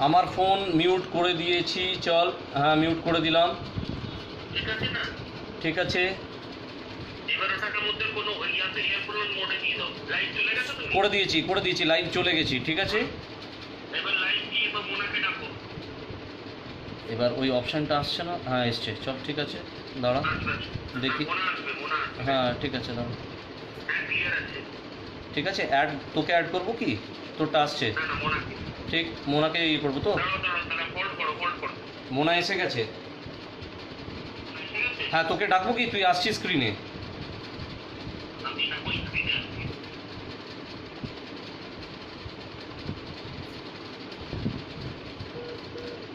আমার phone mute করে দিয়েছি, চল। হ্যাঁ, মিউট করে দিলাম। ঠিক আছে না? ঠিক আছে, এবার ওটার মধ্যে কোনো ইয়াতে এয়ারপ্লেন মোডে দিয়ে দাও। লাইভ চলে গেছে তুমি? করে দিয়েছি, লাইভ চলে গেছি। ঠিক আছে, এবার লাইভ দিয়ে এবার মোনাকে ডাকো। এবার ওই অপশানটা আসছে না। হ্যাঁ, এসছে। চল, ঠিক আছে, দাঁড়া দেখি। মোনা আসবে, মোনা আসবে। হ্যাঁ, ঠিক আছে, দাঁড়া। হ্যাঁ, ক্লিয়ার আছে। ঠিক আছে, অ্যাড তোকে অ্যাড করবো কি? তোরটা আসছে। না না, মোনাকে। ঠিক, মোনাকে ইয়ে করবো তো। দাঁড়াও, হোল্ড করো, হোল্ড করো। মোনা এসে গেছে। ঠিক আছে? হ্যাঁ, তোকে ডাকবো কি? তুই আসছিস স্ক্রিনে। আমি এখন স্ক্রিনে আসছি।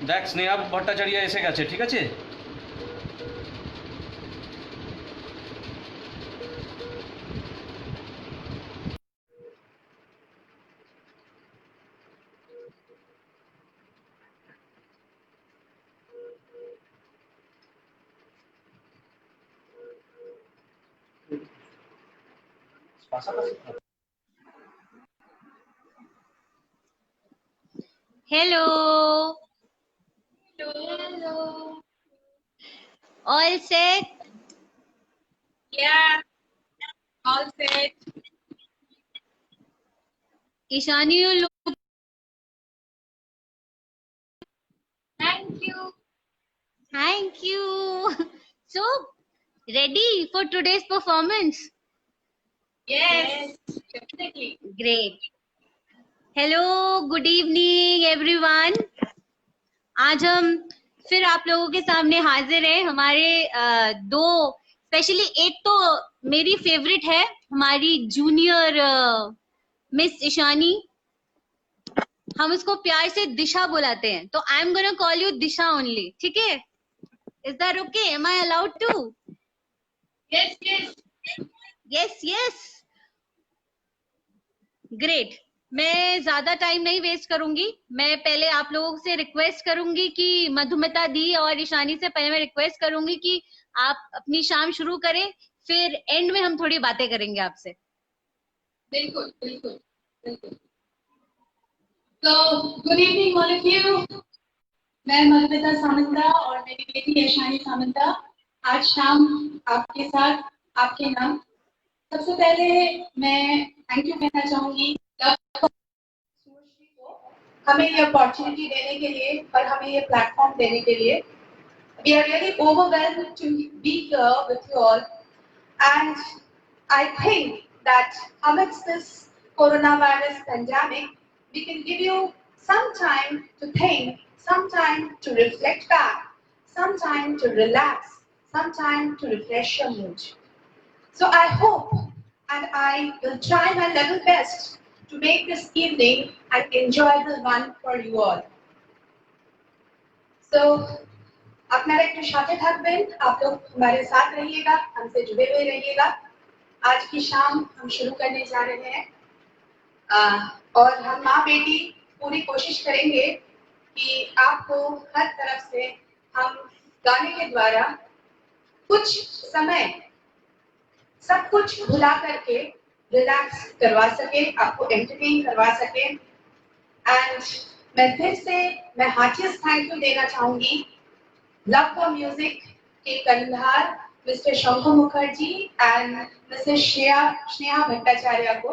দেখ, স্নেহা ভট্টাচার্য এসে গেছে। ঠিক আছে, Hello. Hello. All set? Yeah. All set. Ishani, you look. Thank you. Thank you. So, ready for today's performance? Yes. Definitely. Great. Hello, good evening everyone. आज हम फिर आप लोगों के सामने हाजिर हैं। हमारे दो, स्पेशली एक तो मेरी फेवरेट है, हमारी जूनियर मिस ईशानी। हम उसको प्यार से दिशा बुलाते हैं, तो I am gonna call you Disha only. ठीक है? Is that okay? Am I allowed to? Yes, yes. Yes yes, great. मैं ज्यादा टाइम नहीं वेस्ट करूंगी। मैं पहले आप लोगों से रिक्वेस्ट करूंगी कि मधुमिता दी और ईशानी से पहले मैं रिक्वेस्ट करूंगी कि आप अपनी शाम शुरू करें, फिर एंड में हम थोड़ी बातें करेंगे आपसे। बिल्कुल, बिल्कुल, बिल्कुल। So, good evening all of you. मैं मधुमिता सामंता और मेरी बेटी ईशानी सामंता आज शाम आपके साथ आपके नाम। सबसे पहले मैं थैंक यू कहना चाहूंगी सुश्री को हमें ये अपॉर्चुनिटी देने के लिए और हमें ये प्लेटफॉर्म देने के लिए। We are really overwhelmed to be here with you all, and I think that amidst this coronavirus pandemic, we can give you some time to think, some time to reflect back, some time to relax, some time to refresh your mood. So I hope and I will try my level best to make this evening an enjoyable one for you all. So, আপনারা একটু সাথে থাকবেন, आप लोग हमारे साथ रहिएगा, हमसे जुड़े हुए रहिएगा। आज की शाम हम शुरू करने जा रहे हैं और हम माँ बेटी पूरी कोशिश करेंगे कि आपको हर तरफ से हम गाने के द्वारा कुछ समय सब कुछ भुला करके रिलैक्स करवा सके, आपको एंटरटेन करवा सके। एंड मैं हार्टिएस्ट थैंक यू देना चाहूंगी लव फॉर म्यूजिक के कर्णधार mister Shankar Mukherjee and Mrs Sneha Bhattacharya को,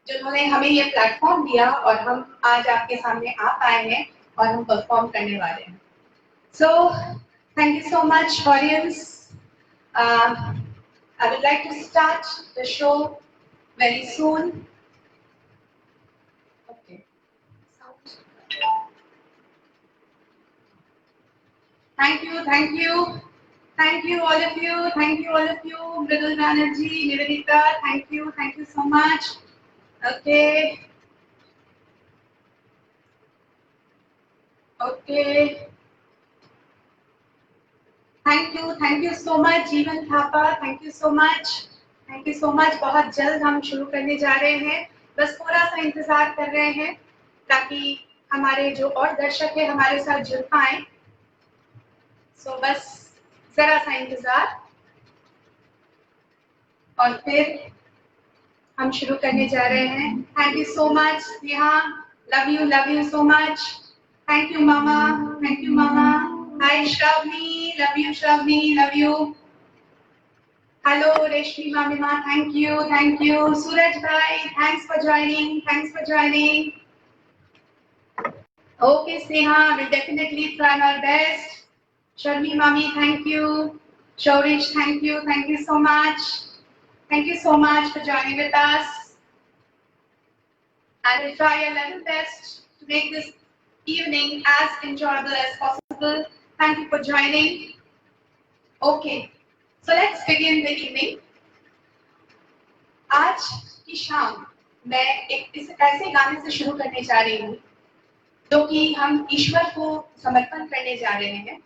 जिन्होंने हमें ये प्लेटफॉर्म दिया और हम आज आपके सामने आ पाए हैं और हम परफॉर्म करने वाले हैं। So thank you so much audience. I would like to start the show very soon. Okay. Thank you, thank you. Thank you all of you, thank you all of you. Mridul Banerjee, Nivedita, thank you so much. Okay. Okay. Thank you so much जीवन Thapa, thank you so much. बहुत जल्द हम शुरू करने जा रहे हैं, बस थोड़ा सा इंतजार कर रहे हैं ताकि हमारे जो और दर्शक है हमारे साथ जुड़ पाए। सो बस जरा सा इंतजार और फिर हम शुरू करने जा रहे हैं। Thank you so much Neha, love you so much. Thank you, Mama. Thank you, Mama. Hi, Shravani. Love you, Shravani. Love you. Hello, Reshmi Mamima. Thank you. Thank you. Suraj Bhai, thanks for joining. Thanks for joining. Okay, Sneha, we'll definitely try our best. Sharmi Mami, thank you. Shorish, thank you. Thank you so much. Thank you so much for joining with us. And we'll try our level best to make this evening as enjoyable as possible. Thank you for joining. Okay, so let's begin the evening. आज की शाम मैं एक ऐसे गाने से शुरू करने जा रही हूँ जो कि हम ईश्वर को समर्पण करने जा रहे हैं।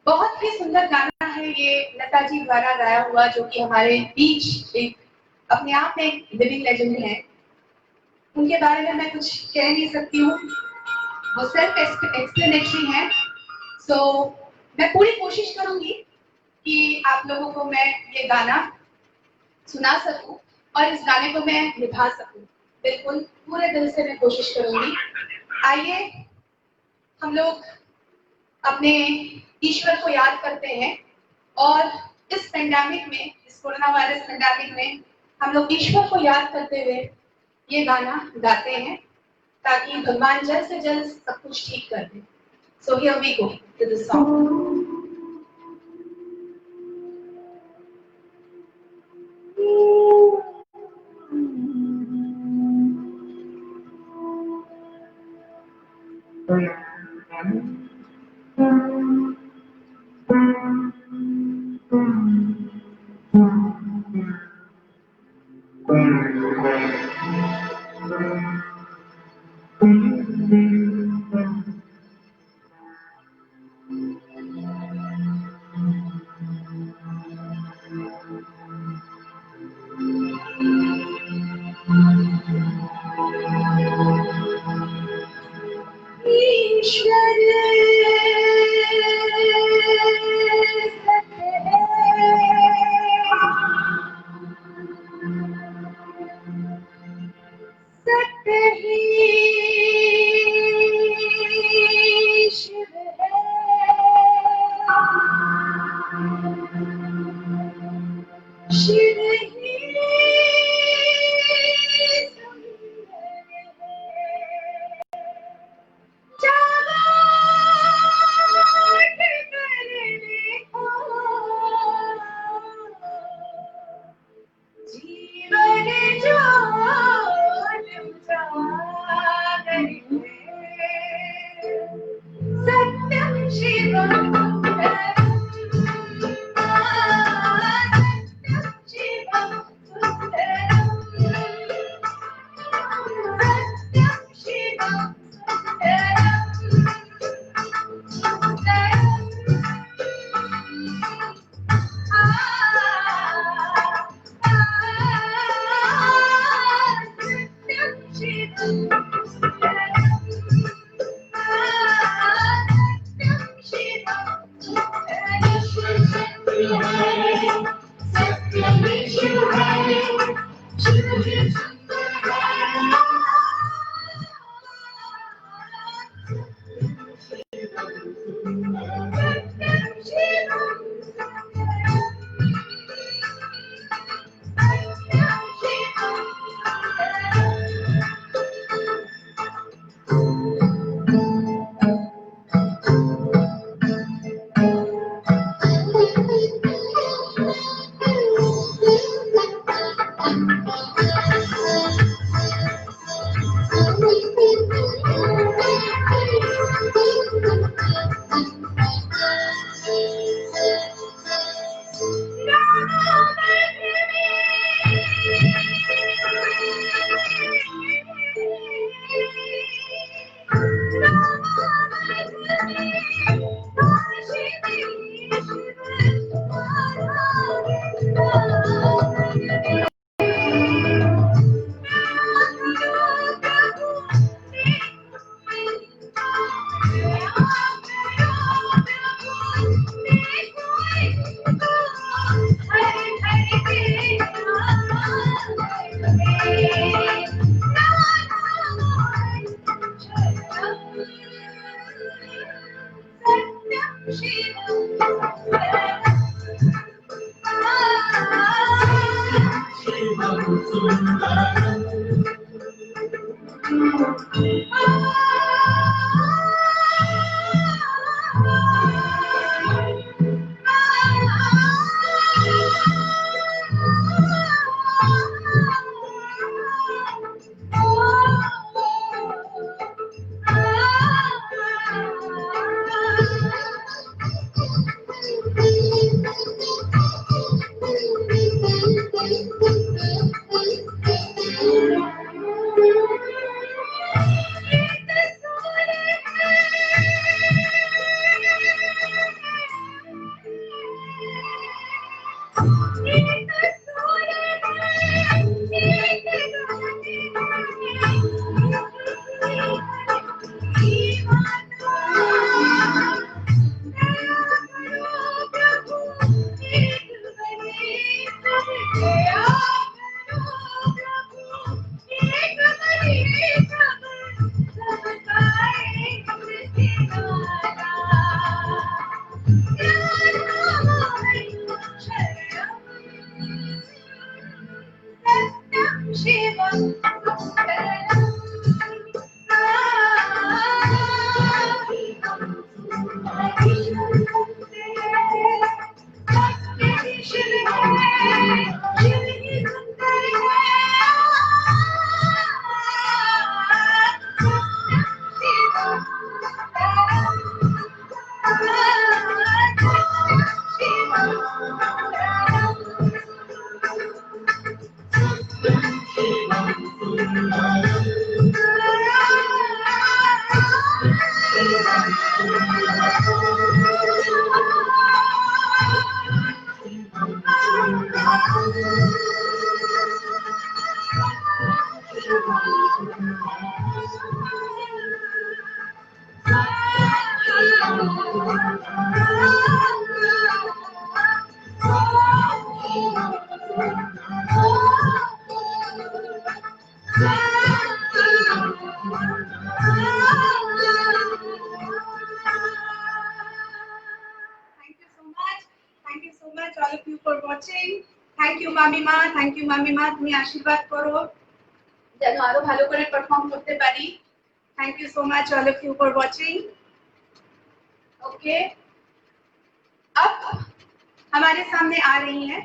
बहुत ही सुंदर गाना है ये, लता जी द्वारा गाया हुआ, जो कि हमारे बीच एक अपने आप में एक लिविंग लेजेंड है। उनके बारे में मैं कुछ कह नहीं सकती हूँ, वो सेल्फ एक्सप्लेनेटरी है। सो मैं पूरी कोशिश करूंगी कि आप लोगों को मैं ये गाना सुना सकूं और इस गाने को मैं निभा सकूं। बिल्कुल पूरे दिल से मैं कोशिश करूंगी। आइए हम लोग अपने ईश्वर को याद करते हैं और इस पेंडेमिक में, इस कोरोना वायरस पेंडेमिक में हम लोग ईश्वर को याद करते हुए ये गाना गाते हैं ताकि भगवान जल्द से जल्द सब कुछ ठीक कर दे। So here we go to the song. Thank you so much, all of you for watching. Thank you, Mami Ma. Thank you, Mami Ma. তুমি আশীর্বাদ করো যেন আরো ভালো করে পারফর্ম করতে পারি। Thank you so much, all of you for watching. Okay. अब हमारे सामने आ रही हैं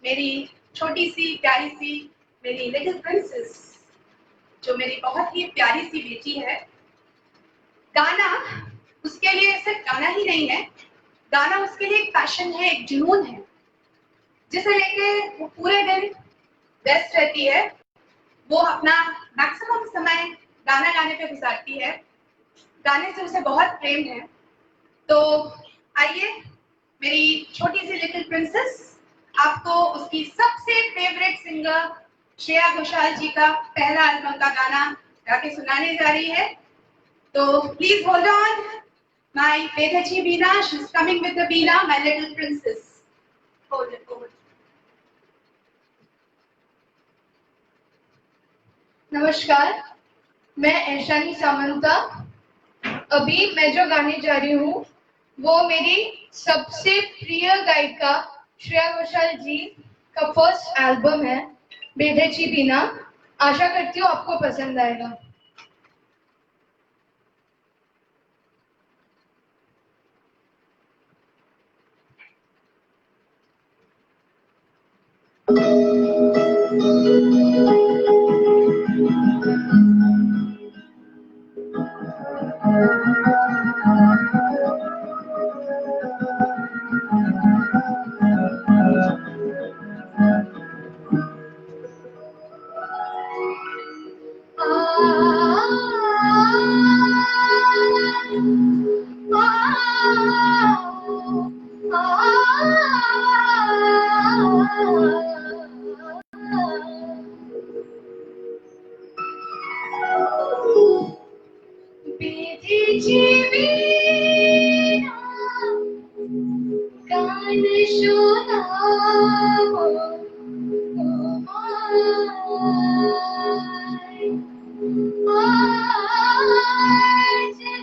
मेरी छोटी सी प्यारी सी मेरी लिटिल प्रिंसेस, जो मेरी बहुत ही प्यारी सी बेटी है। गाना उसके लिए सिर्फ गाना ही नहीं है, गाना उसके लिए एक पैशन है, एक जुनून है, जिसे लेके वो पूरे दिन व्यस्त रहती है। वो अपना मैक्सिमम समय गाना गाने पे गुजारती है। गाने से उसे बहुत प्रेम है। तो आइए मेरी छोटी सी लिटिल प्रिंसेस आपको उसकी सबसे फेवरेट सिंगर श्रेया घोषाल जी का पहला एल्बम का गाना गा के सुनाने जा रही है। तो प्लीज होल्ड ऑन, माय बेटी Bina, she is coming with the Bina, my little princess. Hold it, hold. नमस्कार, मैं ऐशानी सामंता। अभी मैं जो गाने जा रही हूँ वो मेरी सबसे प्रिय गायिका श्रेया घोषाल जी का फर्स्ट एल्बम है बेधेची बिना। आशा करती हूँ आपको पसंद आएगा। बेधेची बिना गान शोनावो आज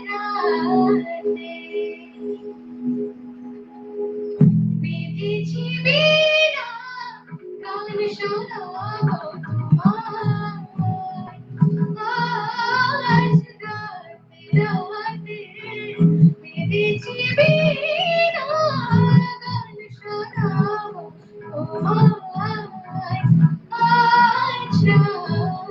राते राते मेरे जीवीना गान शराब ओ आज राते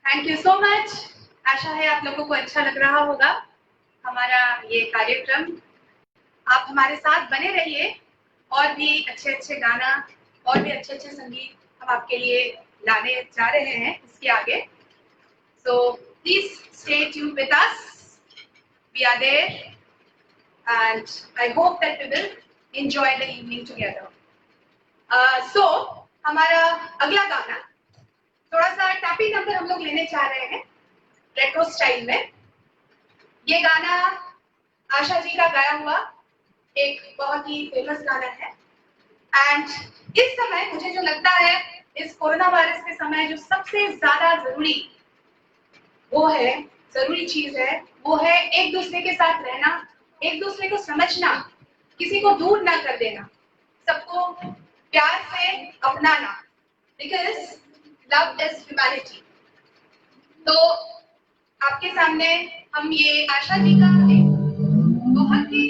थैंक यू सो मच। आशा है आप लोगों को अच्छा लग रहा होगा हमारा ये कार्यक्रम। आप हमारे साथ बने रहिए, और भी अच्छे अच्छे गाना और भी अच्छे अच्छे संगीत हम आपके लिए लाने जा रहे हैं इसके आगे. So please stay tuned with us. We are there, and I hope that we will enjoy the evening together. So हमारा अगला गाना थोड़ा सा टैपी नंबर हम लोग लेने जा रहे हैं रेट्रो स्टाइल में. ये गाना आशा जी का गाया हुआ एक बहुत ही फेमस गाना है. एंड इस समय मुझे जो लगता है, इस कोरोना वायरस के समय जो सबसे ज्यादा जरूरी चीज है, वो है एक दूसरे के साथ रहना, एक दूसरे को समझना, किसी को दूर ना कर देना, सबको प्यार से अपनाना, बिकॉज लव इज ह्यूमैनिटी. तो आपके सामने हम ये आशा जी का एक बहुत ही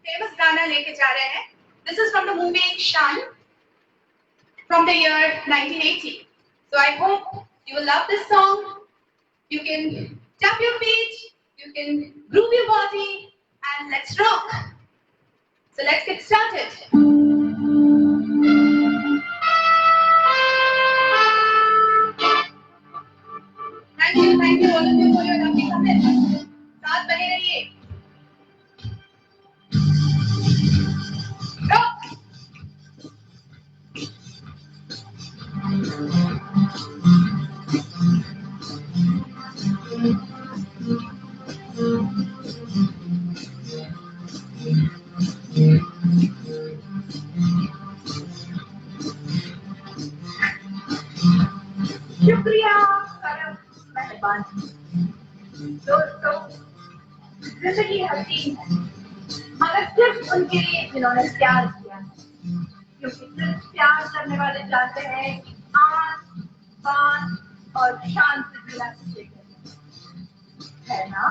फेमस गाना लेके जा रहे हैं. This is from the movie Shan from the year 1980. So I hope you will love this song. You can tap your feet, you can groove your body, and let's rock. So let's get started. Thank you all of you for your lovely comments. साथ बने रहिए. Rock. शुक्रिया करम मेहरबान. दोस्तों, जिंदगी हसीन है मगर सिर्फ उनके लिए जिन्होंने प्यार किया है, क्योंकि सिर्फ प्यार करने वाले जानते हैं कि आन बान और शान से जीना सीखेंगे, है ना?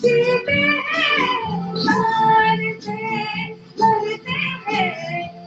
जीते हैं शान से, मरते हैं शान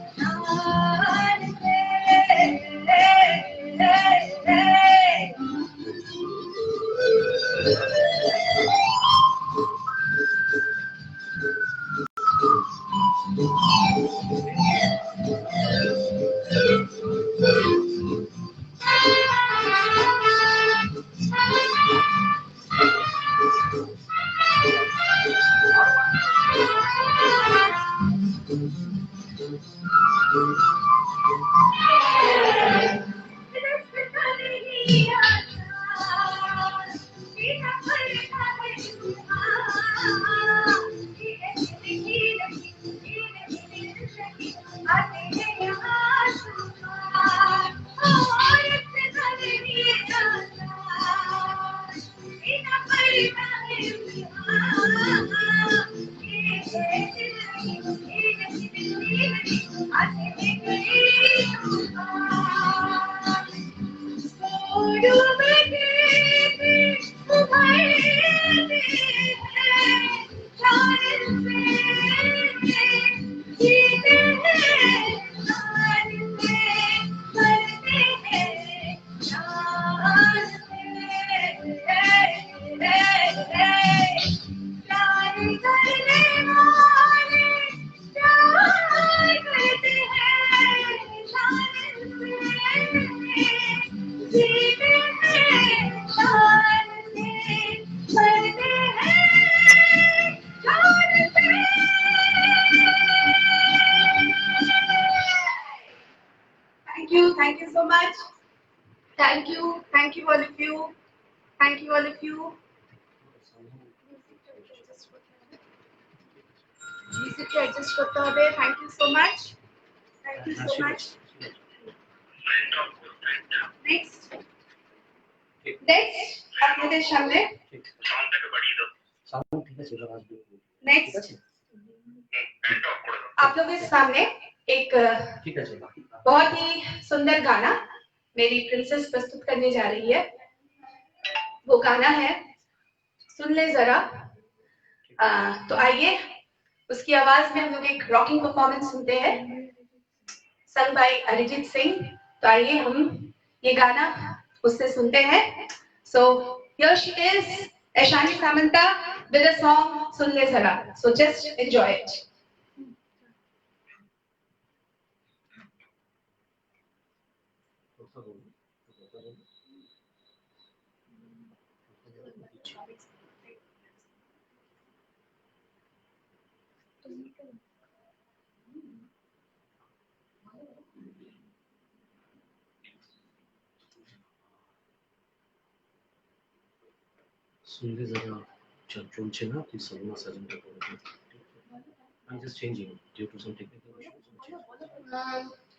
Thank you so much. Thank you all of you. Thank you all of you. Music to adjust করতে হবে. Thank you so much. Thank you so much. Next. আপনাদের সামনে সাউন্ডটাকে বাড়িয়ে দাও। সাউন্ড ঠিক আছে, এটা আসবে। next ফ্যানটা অফ করে দাও। आप लोगों के सामने एक ঠিক আছে, বাকি बहुत ही सुंदर गाना मेरी प्रिंसेस प्रस्तुत करने जा रही है। वो गाना है सुन ले जरा। तो आइए उसकी आवाज में हम लोग एक रॉकिंग परफॉर्मेंस सुनते हैं संग बाय अरिजीत सिंह। तो आइए हम ये गाना उससे सुनते हैं। So here she is, Eshani Samanta with a song सुन ले जरा। So just enjoy it. सुनले जरा চলছে না, তুই সলমা সাজনটা করে দে। I'm just changing due to some technical issues.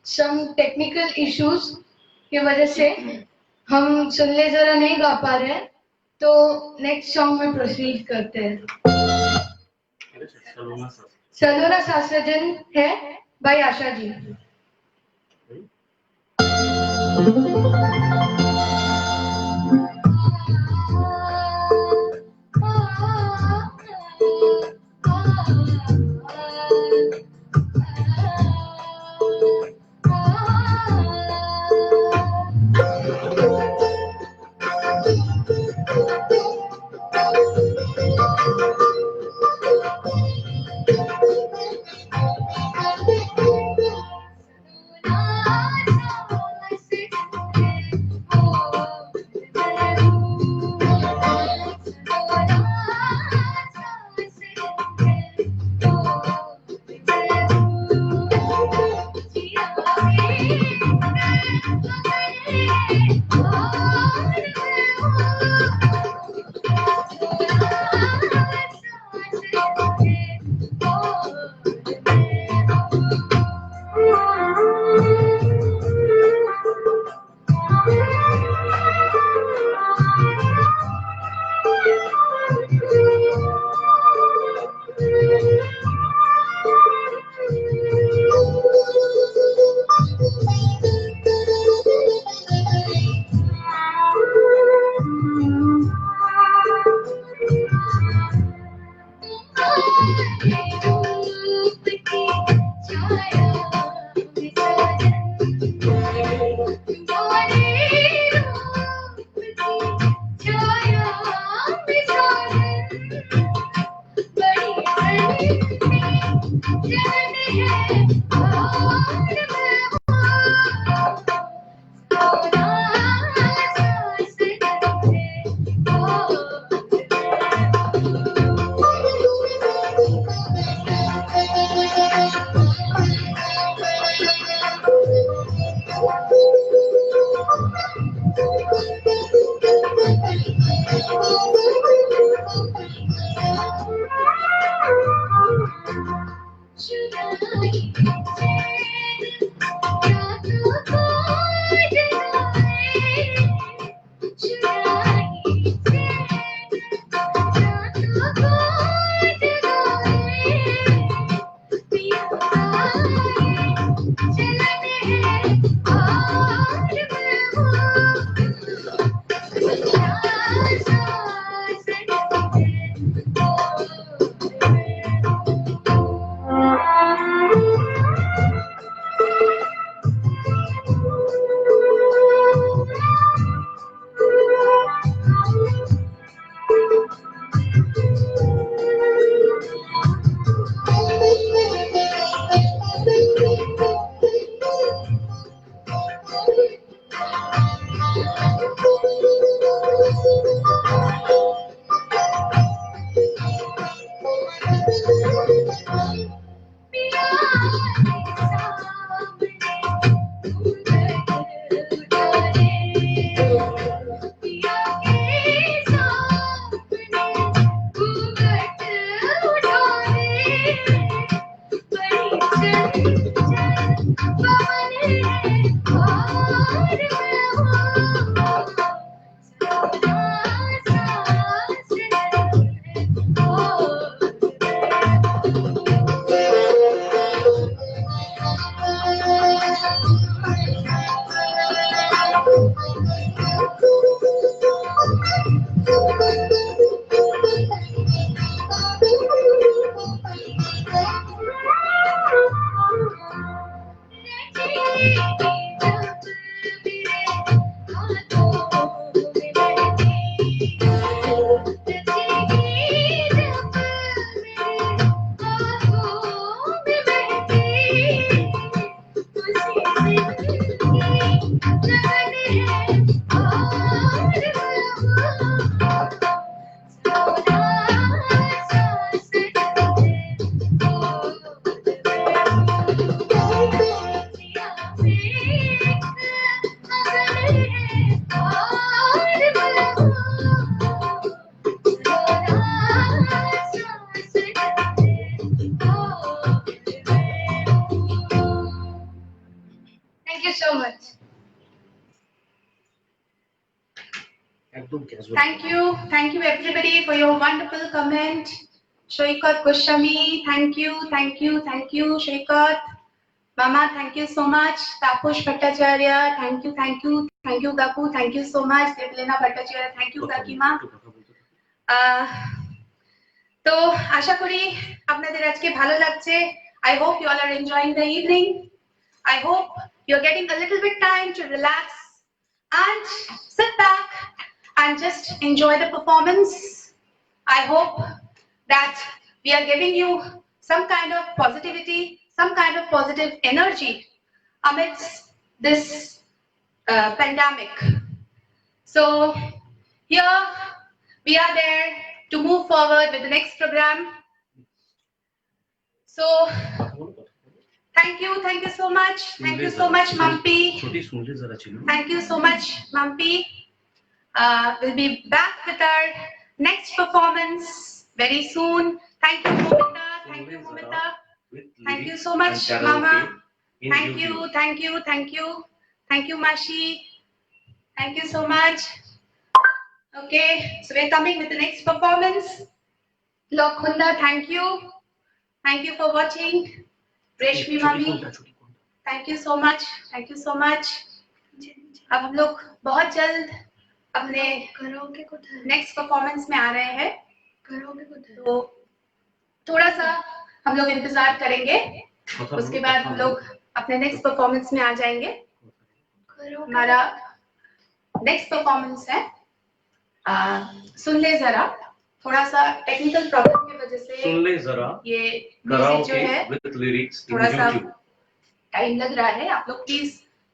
Some technical issues की वजह से हम सुन ले जरा नहीं गा पा रहे हैं, तो नेक्स्ट सॉन्ग में प्रोसीड करते हैं। ঠিক আছে, সলমা সাজ। सलोना सासजन है बाय आशा जी। एकदम casual. Thank you everybody for your wonderful comment. Shoikat Goswami, thank you, Shoikat. Mama, thank you so much. Taposh Bhattacharya, thank you, Gapu, thank you so much. Devlena Bhattacharya, thank you, Kakima. তো আশা করি আপনাদের আজকে ভালো লাগছে. I hope you all are enjoying the evening. I hope you're getting a little bit time to relax and sit back and just enjoy the performance. I hope that we are giving you some kind of positivity, some kind of positive energy amidst this pandemic. So here we are there to move forward with the next program. So thank you so much, Mampi. Thank you so much, Mampi. We'll be back with our next performance very soon. Thank you, Momita. Thank you so much, Mama. Thank you, Mashi. Thank you so much. Okay, so we're coming with the next performance. Lokhunda, thank you for watching. Reshmi Mami, thank you so much. अब हम लोग बहुत जल्द अपने next performance में आ रहे हैं, तो थोड़ा सा हम लोग इंतजार करेंगे, उसके बाद हम लोग अपने नेक्स्ट परफॉर्मेंस में आ जाएंगे. हमारा नेक्स्ट परफॉर्मेंस है सुन ले जरा. थोड़ा सा टेक्निकल प्रॉब्लम की वजह से सुन ले जरा ये म्यूजिक जो है with lyrics in थोड़ा सा YouTube. टाइम लग रहा है. आप लोग प्लीज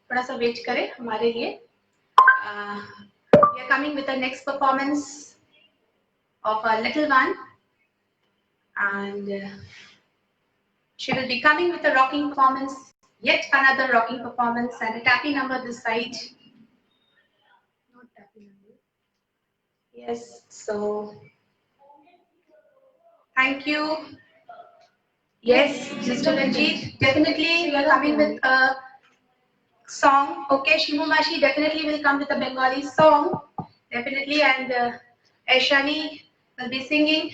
थोड़ा सा वेट करें हमारे लिए. We are coming with the next performance of a little one, and she will be coming with a rocking performance, yet another rocking performance, and a tappy number this side. Not tappy number. Yes, so thank you. Yes, Sister Ranjit, definitely we are coming with a song. Okay, Shimu Mashi definitely will come with a Bengali song, definitely, and Aishani will be singing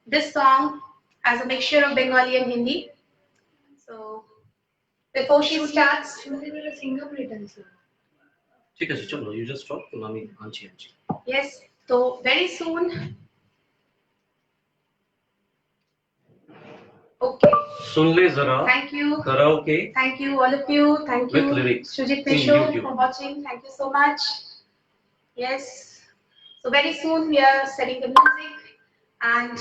this song as a mixture of Bengali and Hindi. So before she starts, ठीक है चलो, you just talk to Nami Anchi. yes, so very soon. Okay. सुन ले जरा. Thank you. Karaoke. Thank you, all of you. Thank you, With lyrics Sujit in Misho, YouTube. for watching. Thank you so much. Yes. So very soon we are setting the music, and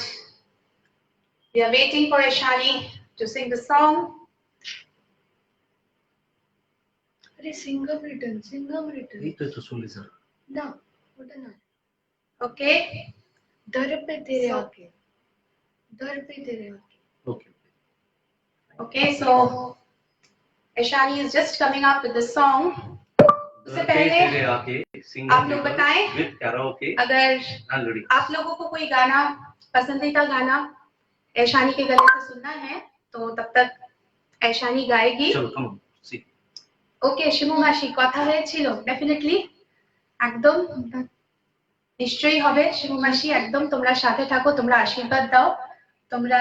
we are waiting for Aishani to sing the song. अरे Singham return यही तो सुन ले जरा. ना होता ना. Okay. दर पे तेरे So- आके Okay. Okay. So Aishani is just coming up with the song. उससे तेरे पहले आके सिंगल आप लोग बताएं, with karaoke अगर and lyrics. आप लोगों को कोई गाना, पसंदीदा गाना ऐशानी के गले से सुनना है, तो तब तक ऐशानी गाएगी. चलो come on, see. ওকে শিমু মাসি, কথা হয়েছিল, ডেফিনেটলি একদম নিশ্চয়ই হবে. শিমু মাসি একদম তোমরা সাথে থাকো, তোমরা আশীর্বাদ দাও, তোমরা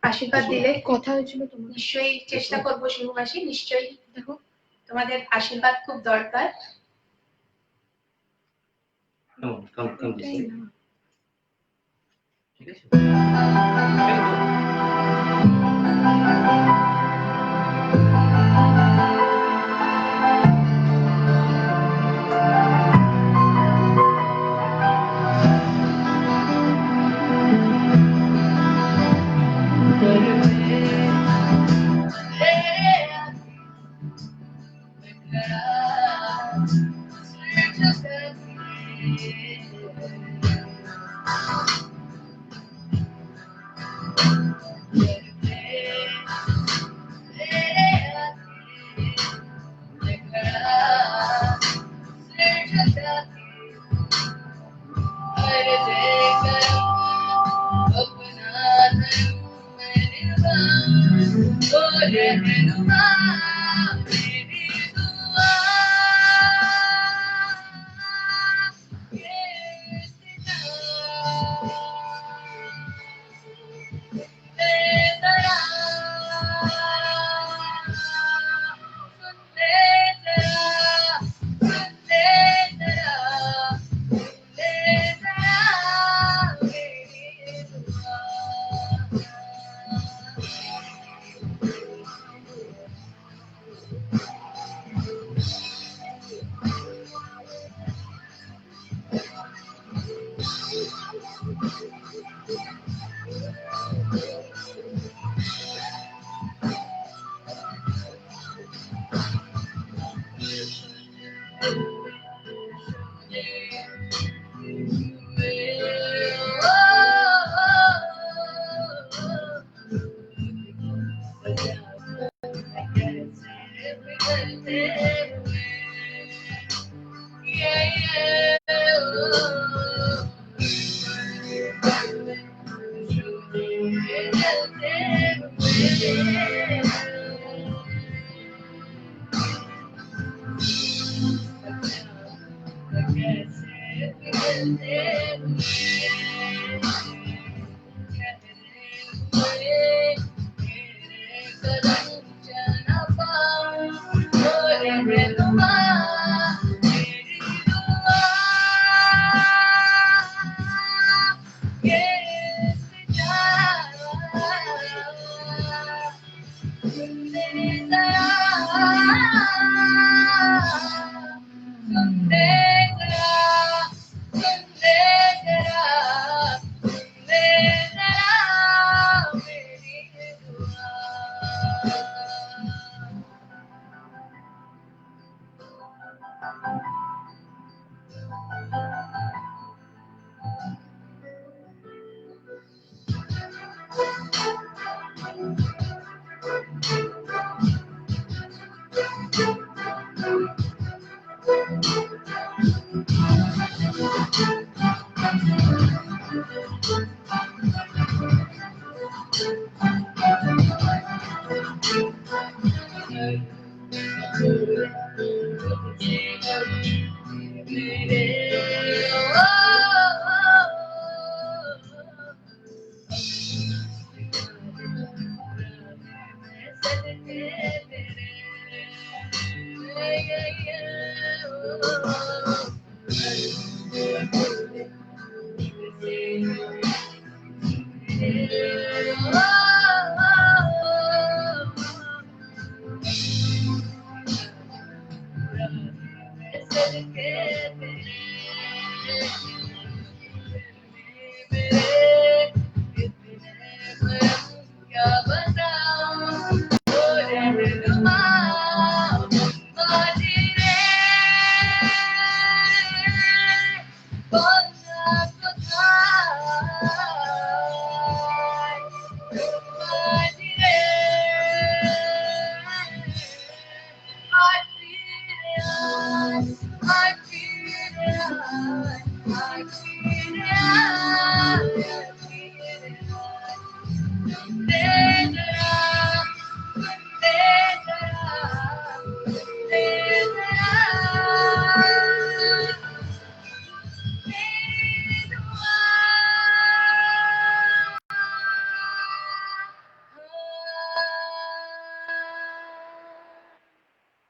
আশীর্বাদ দিলে কথা হয়েছিল তোমার. নিশ্চয়ই চেষ্টা করবো. শিমু মাসি নিশ্চয়ই, দেখো তোমাদের আশীর্বাদ খুব দরকার. Come this way. ठीक है.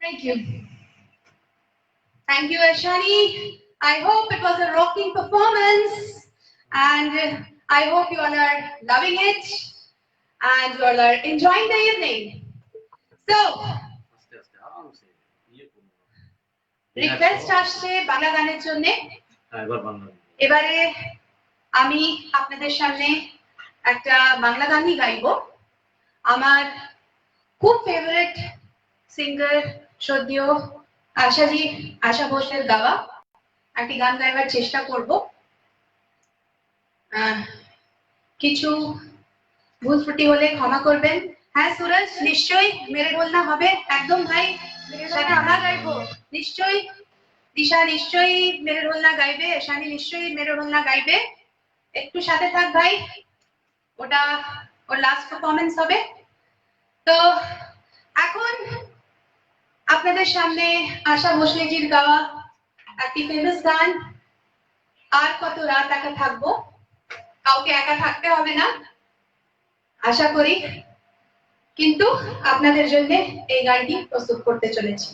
Thank you. Thank you, Ashani. I hope it was a rocking performance, and I hope you all are loving it, and you all are enjoying the evening. So, আস্তে আস্তে আরামসে ইয়ে করুন request আসছে বাংলা গানের জন্য। এবার বাংলা এবারে আমি আপনাদের সামনে একটা বাংলা গানই গাইবো। আমার খুব ফেভারিট সিঙ্গার সদ্য আশা ঘোষের গাওয়া একটি গান গাইবার চেষ্টা করব। কিছু ভুল ত্রুটি হলে ক্ষমা করবেন। হ্যাঁ সুরজ, নিশ্চয়ই মেরে ঢোলনা হবে একদম ভাই, সাথে আমরা গাইবো নিশ্চয়ই। দিশা নিশ্চয়ই মেরে ঢোলনা গাইবে, শানি নিশ্চয়ই মেরে ঢোলনা গাইবে। একটু সাথে থাক ভাই, ওটা ওর লাস্ট পারফরমেন্স হবে। তো এখন আপনাদের সামনে আশা ভোসলেজির গাওয়া একটি ফেমাস গান আর কত রাত একা থাকবো। কাউকে একা থাকতে হবে না আশা করি, কিন্তু আপনাদের জন্য এই গানটি প্রস্তুত করতে চলেছি।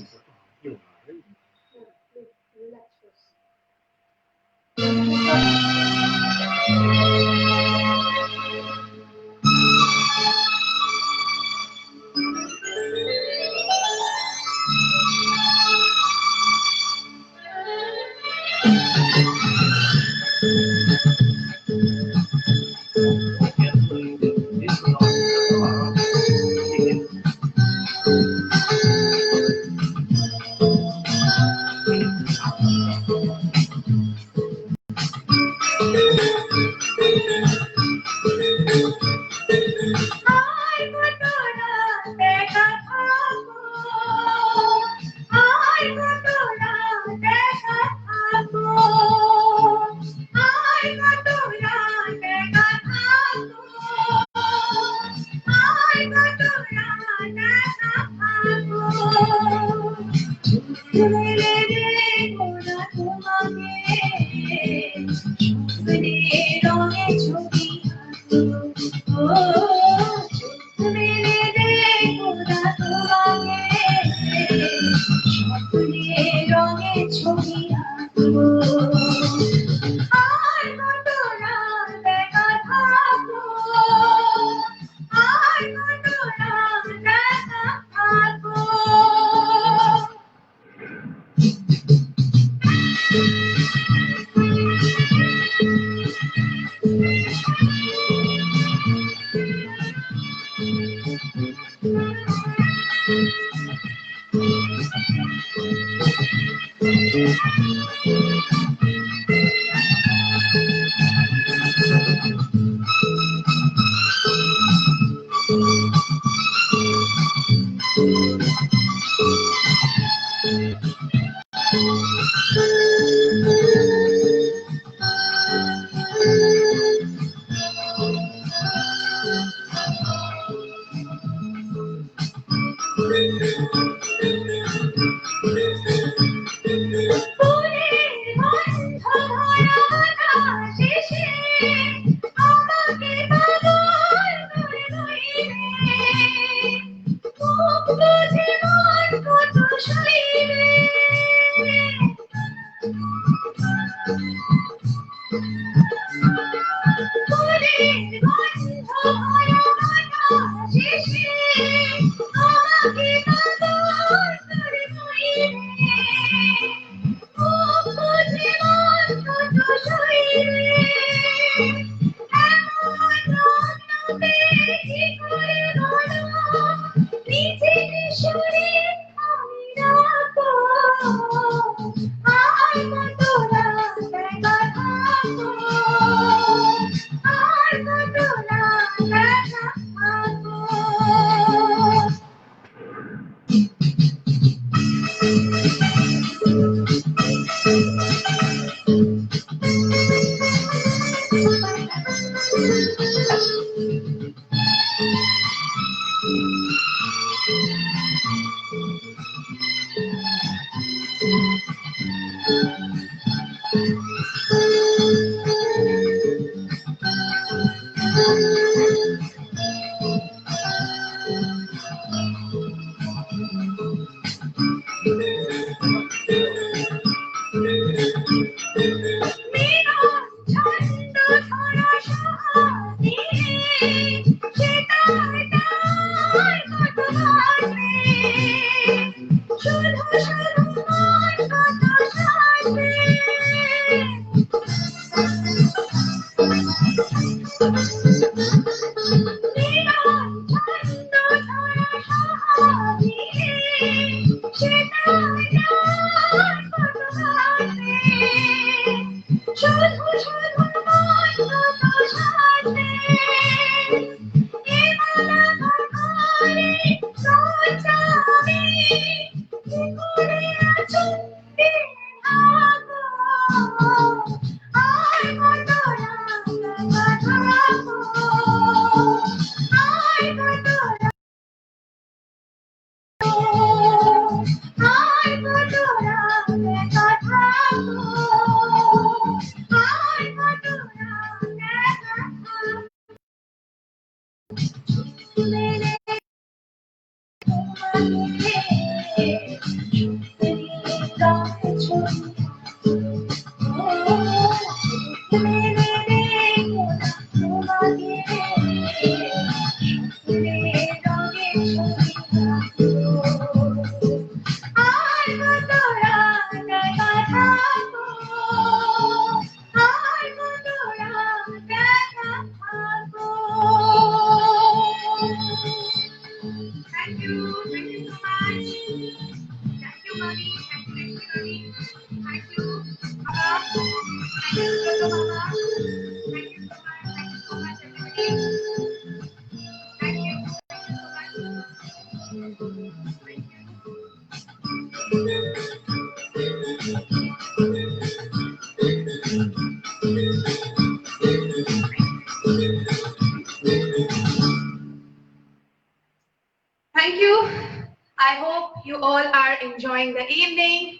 you all are enjoying the evening.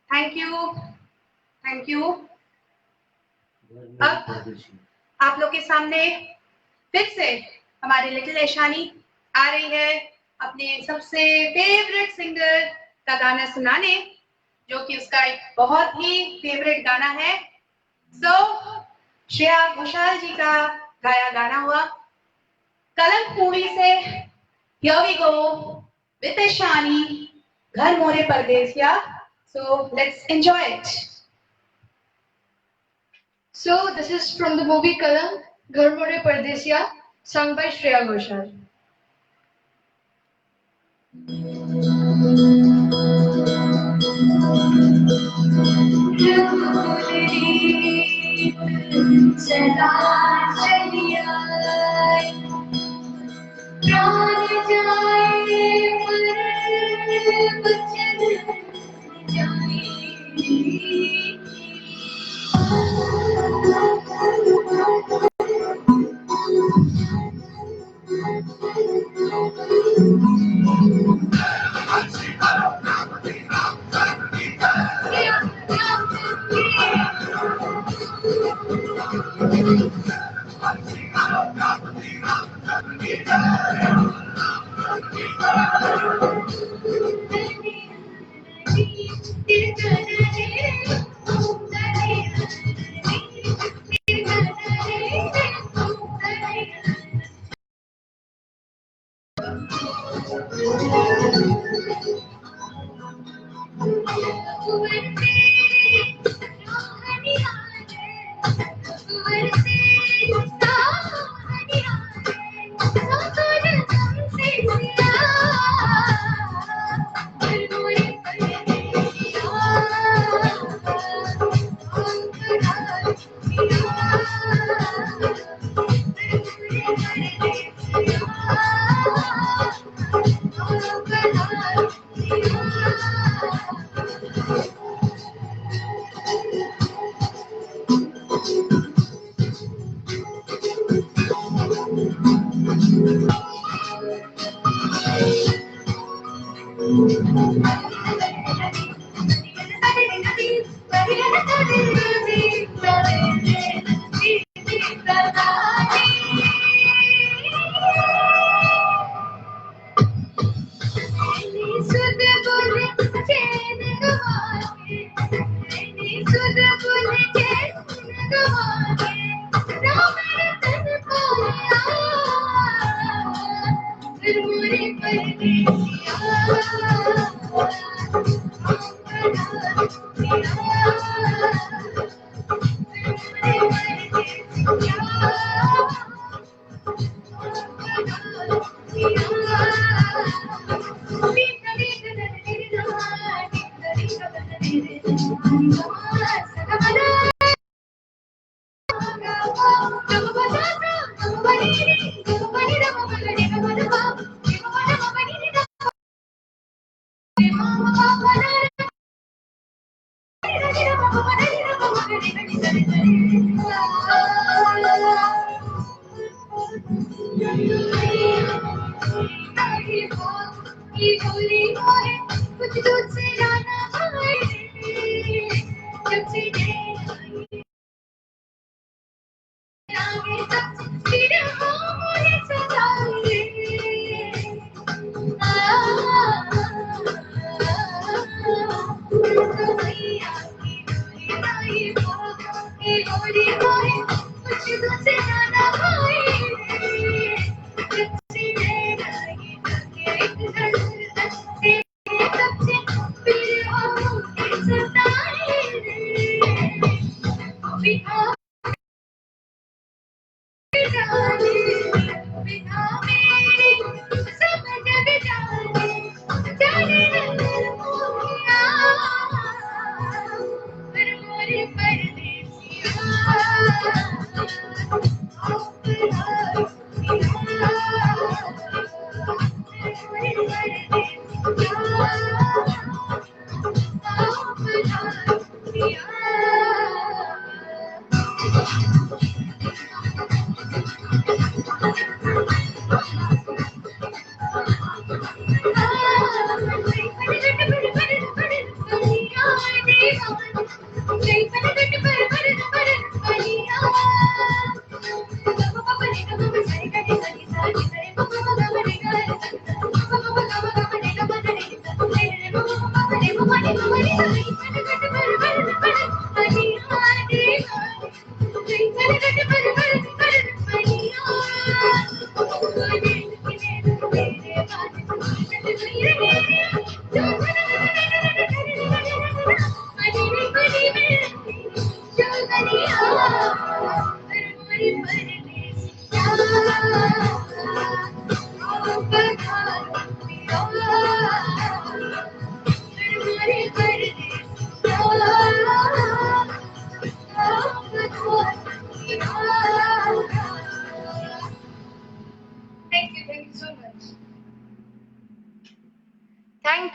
Thank you. Thank you. अब आप लोग के सामने फिर से हमारी लिटिल ऐशानी आ रही है अपने सबसे फेवरेट सिंगर का गाना सुनाने, जो कि उसका एक बहुत ही फेवरेट गाना है। सो श्रेया घोषाल जी का गाया गाना हुआ कलंक मूवी से Here we go with ऐशानी, घर मोरे परदेसिया। So let's enjoy it. So this is from the movie Kalank, Ghar More Pardesiya, sung by Shreya Ghoshal.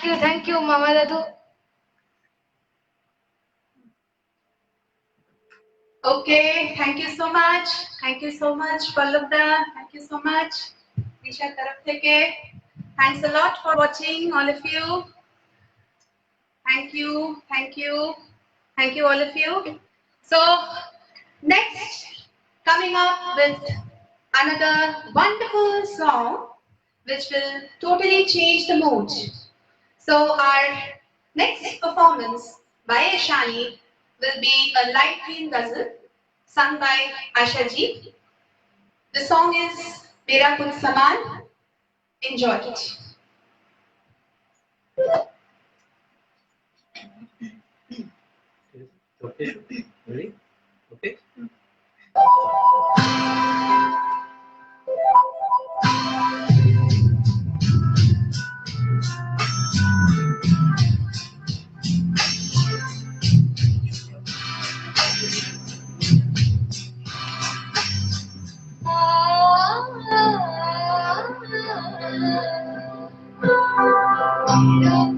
Thank you, Mama Dadu. Okay, thank you so much. Thank you so much, Pallabda. Thank you so much. Disha taraf theke. Thanks a lot for watching, all of you. Thank you, thank you, thank you, all of you. So, next, coming up with another wonderful song which will totally change the mood. So, our next performance by Aishani will be a light green ghazal sung by Asha ji. The song is Mera Kuch Saman. Enjoy it. Okay, ready? Okay.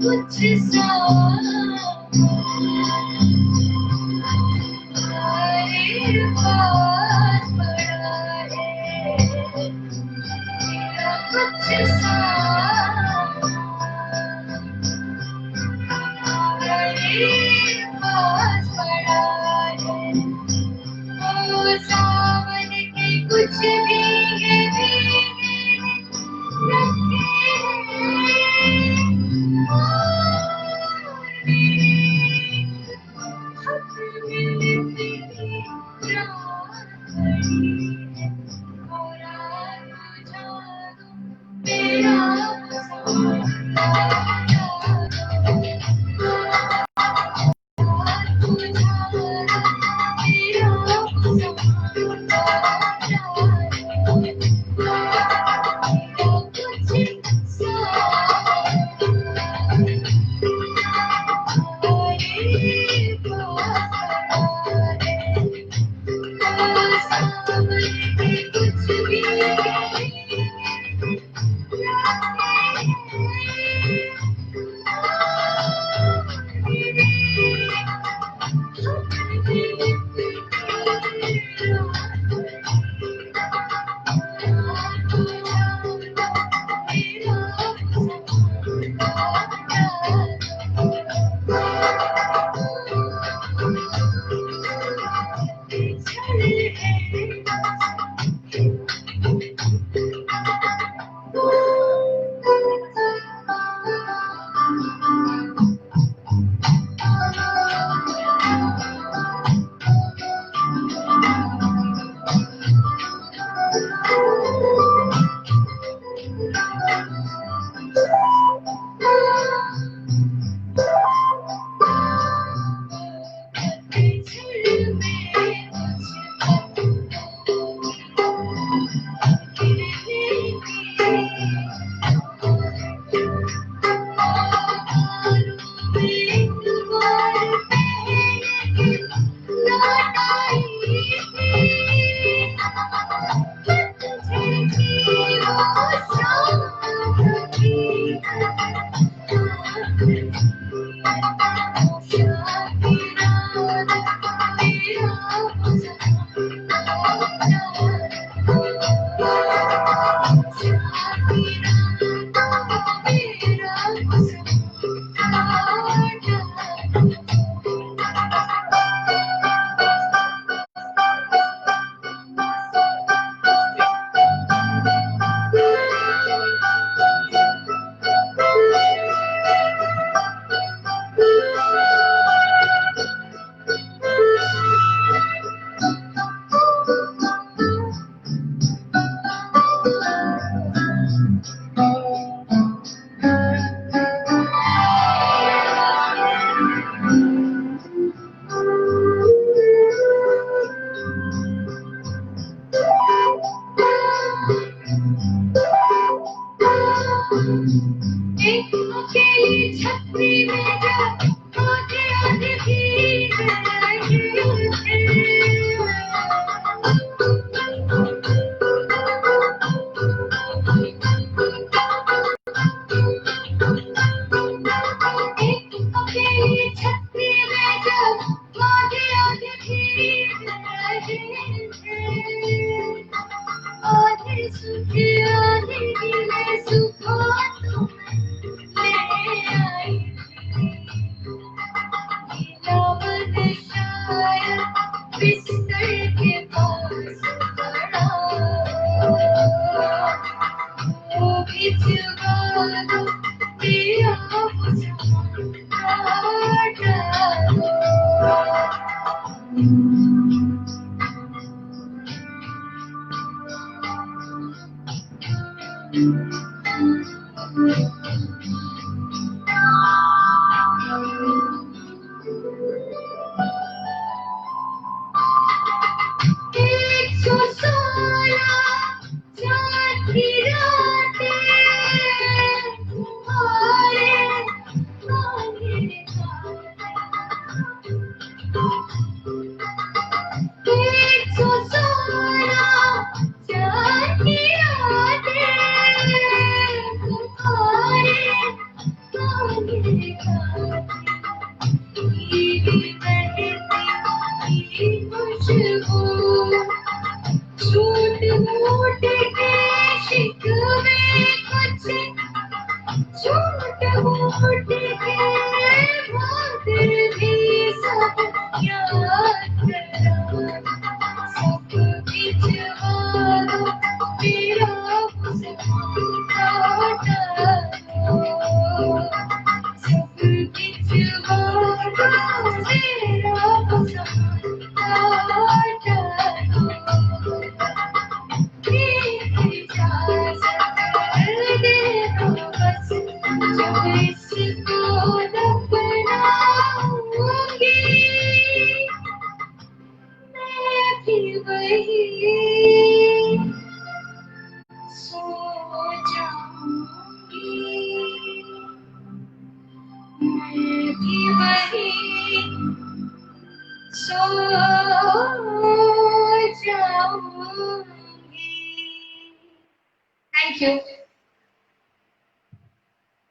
कुछ सारे पास पड़ा है कुछ सारे पास पड़ा है ओ सावन के कुछ भीगे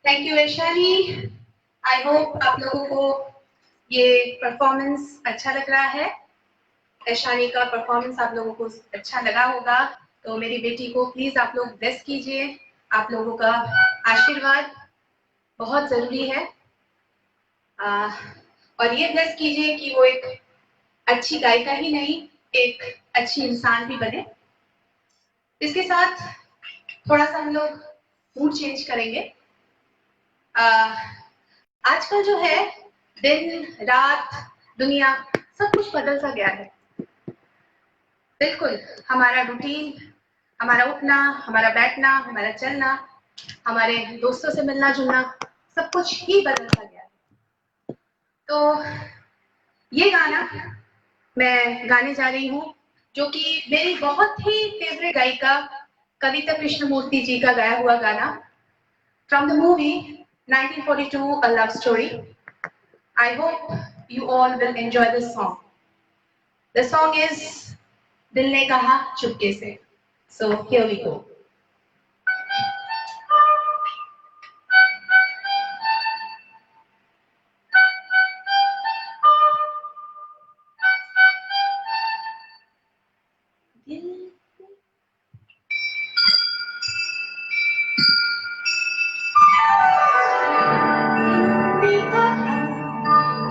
थैंक यू ऐशानी। आई होप आप लोगों को ये परफॉर्मेंस अच्छा लग रहा है। ऐशानी का परफॉर्मेंस आप लोगों को अच्छा लगा होगा, तो मेरी बेटी को प्लीज आप लोग ब्लेस कीजिए। आप लोगों का आशीर्वाद बहुत जरूरी है, और ये ब्लेस कीजिए कि वो एक अच्छी गायिका ही नहीं, एक अच्छी इंसान भी बने। इसके साथ थोड़ा सा हम लोग मूड चेंज करेंगे। आजकल जो है दिन रात दुनिया सब कुछ बदल सा गया है। बिल्कुल हमारा रूटीन, हमारा उठना, हमारा बैठना, हमारा चलना, हमारे दोस्तों से मिलना जुलना, सब कुछ ही बदल सा गया है। तो ये गाना मैं गाने जा रही हूँ, जो कि मेरी बहुत ही फेवरेट गायिका कविता कृष्णमूर्ति जी का गाया हुआ गाना, from the movie 1942 A Love Story. I hope you all will enjoy this song. The song is दिल ने कहा चुपके से. So here we go.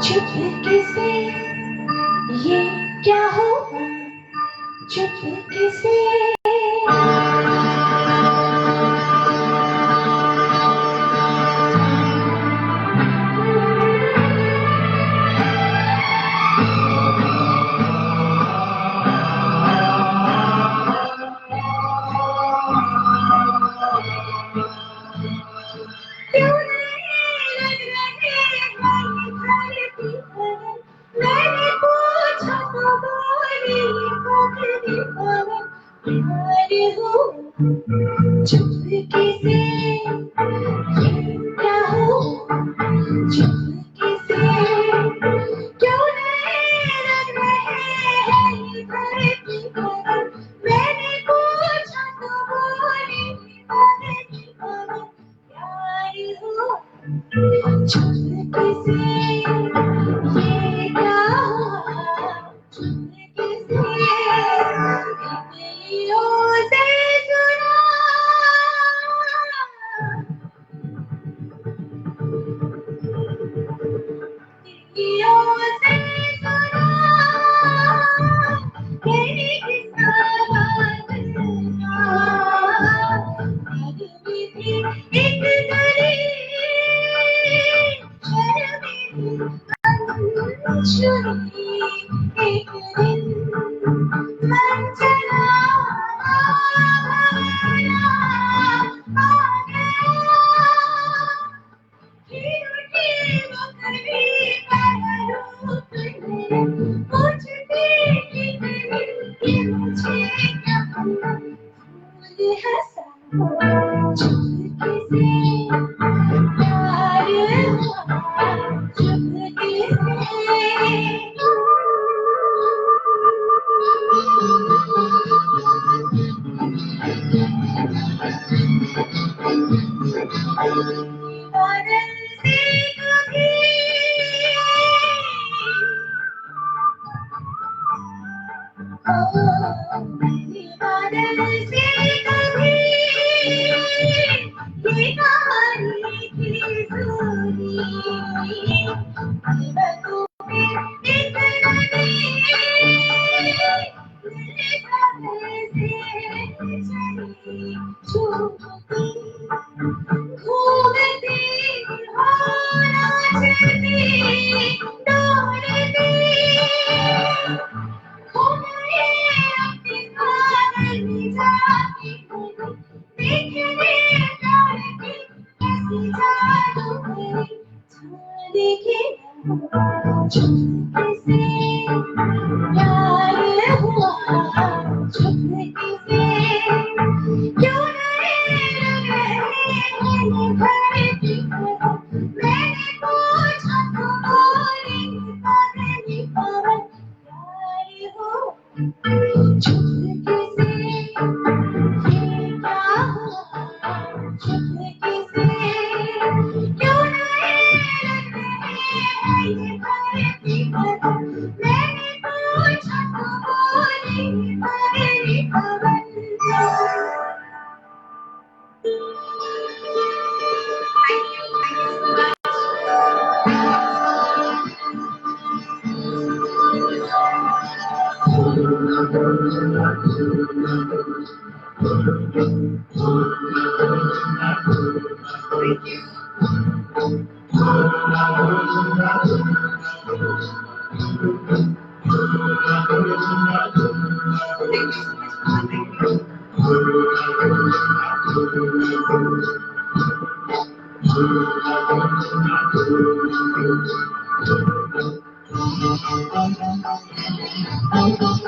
चुपके से ये क्या हुआ, चुपके से चुपके से ये क्या हो, चुपके से क्यों नहीं लग रहे हैं ये धरती पर। मैंने पूछा तो बोली प्यार हो, चुपके से ये क्या हुआ, चुपके से से हंसा चुपके से प्यार हुआ चुपके बादल से कभी बादल से कभी ये कहानी की सुनी बातों में इतना नहीं चली छूटती घूमती हो नाचती दौड़ती हो गए अपने पागल जाती देखने दौड़ती कैसी जादू मेरी छाने की चुपके से प्यार हुआ चुपके से क्यों नहीं लग रहे धरती पर मैंने पूछा तो बोली पागली पवन प्यार हो चुपके से ये क्या हुआ चुपके से क्यों नहीं लग रहे धरती पर मैंने पूछा तो बोली पागली पवन Thank you so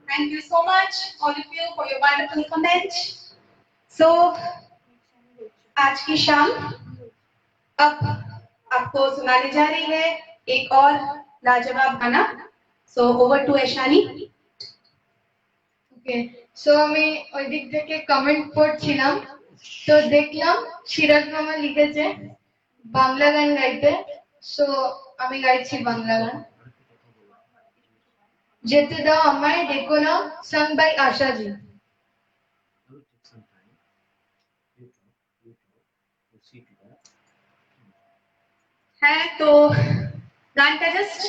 Thank you so much, all of you, for your wonderful comment. So, आज की शाम अब आपको सुनाने जा रही है एक और लाजवाब गाना. So, over to Aishani. Okay, so আমি ওই দিক থেকে কমেন্ট পড়ছিলাম তো দেখলাম সিরাজ মামা লিখেছে বাংলা গান গাইতে, সো আমি গাইছি বাংলা গান. যেতে দাও আমায় ডেকো না, সাং বাই আশাজি. है तो গানটা জাস্ট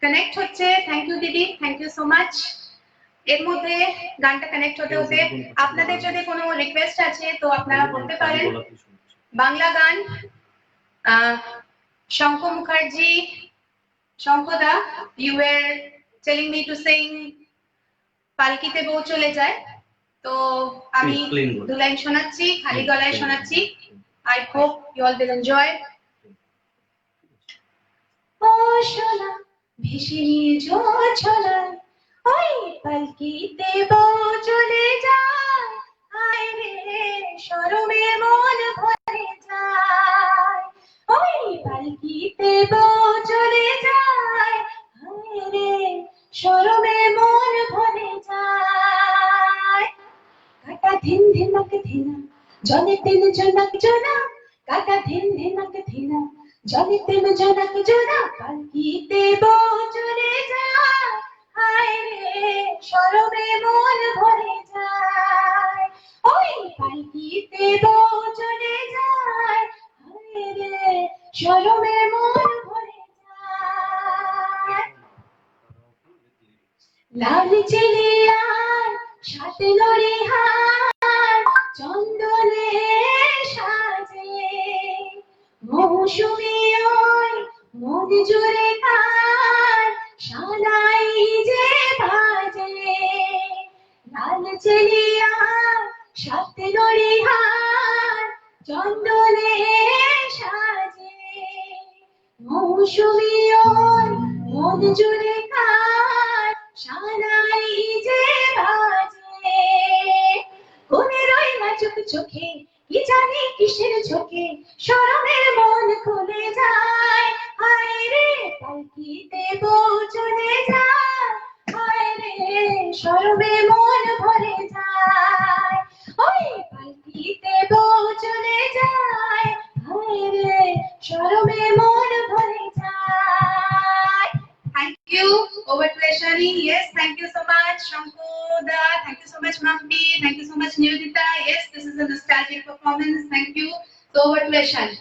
কানেক্ট হচ্ছে. থ্যাংক ইউ দিদি, থ্যাংক ইউ সো মাচ. এর মধ্যে গানটা কানেক্ট হতে হতে আপনাদের যদি কোনো রিকোয়েস্ট আছে তো আপনারা বলতে পারেন. বাংলা গান শঙ্কর মুখার্জি, শঙ্কদা, you were telling me to sing পালকিতে বউ চলে যায়, তো আমি দু লাইন শোনাচ্ছি, খালি গলায় শোনাচ্ছি. I hope you all will enjoy. ও সোনা ভেসে নিয়ে ঝোলা ওই পালকিতে বউ চলে যায়, হায় রে শরমে মন ভরে যায়. ওই পালকিতে বউ চলে যায়, হায় রে শরমে মন ভরে যায়. কাটা ধিন ধিনক ধিনা জলে তেল জনক জনা, কাটা ধিন ধিনক ধিনা জলে তেল জনক জনা, পালকিতে বউ চলে যায়, হায় রে শরমে মন ভরে যায়. ওই পালকিতে বউ চলে যায়, হায় রে শরমে মন ভরে যায়. লাল চেলিয়ার সাথে লড়ে হার চন্দনে সাজ মৌসুমী ওই মন জুড়ে কার শালাই যে বাজে লাল চেলিয়া সাত নড়িহার চন্দনে সাজে মৌসুমী ওই মন জুড়ে কার শালাই যে বাজে কোনের ওই নাচুক চোখে কি জানি কিসের ঝোঁকে শরমের মন খুলে যায় হায় রে পালকিতে বউ চলে যায় হায় রে শরমে মন ভরে যায় ওই পালকিতে বউ চলে যায় হায় রে শরমে মন ভরে যায়। Thank you. Over to Aishani. Yes, thank you so much, Shankoda. Thank you so much, Mampi. Thank you so much, Nivedita. Yes, this is a nostalgic performance. Thank you. So over to Aishani.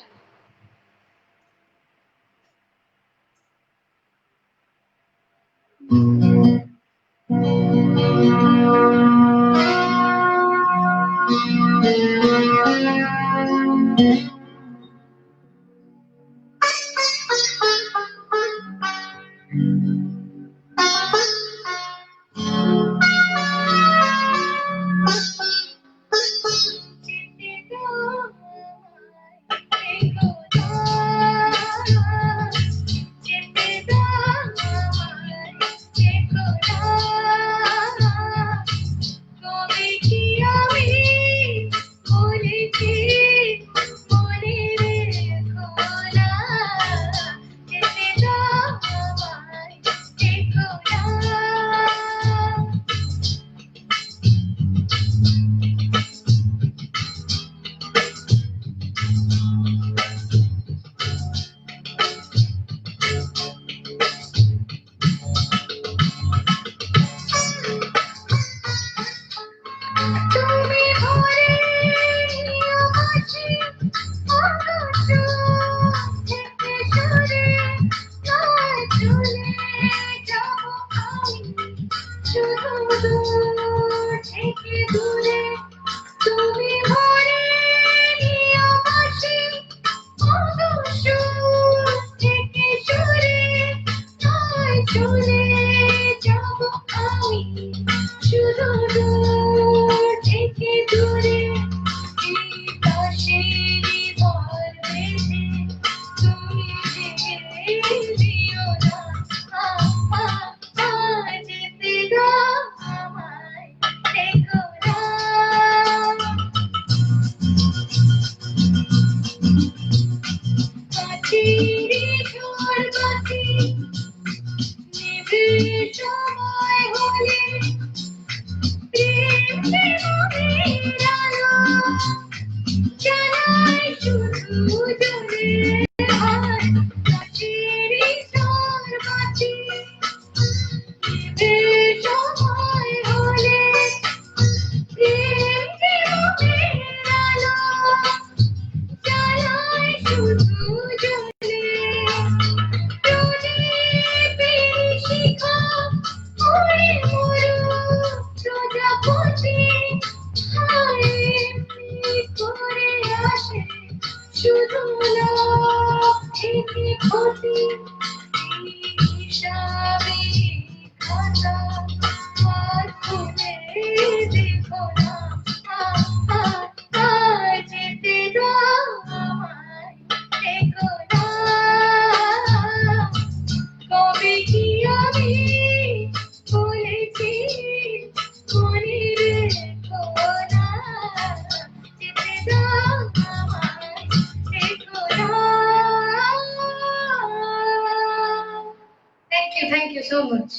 Thank you so much.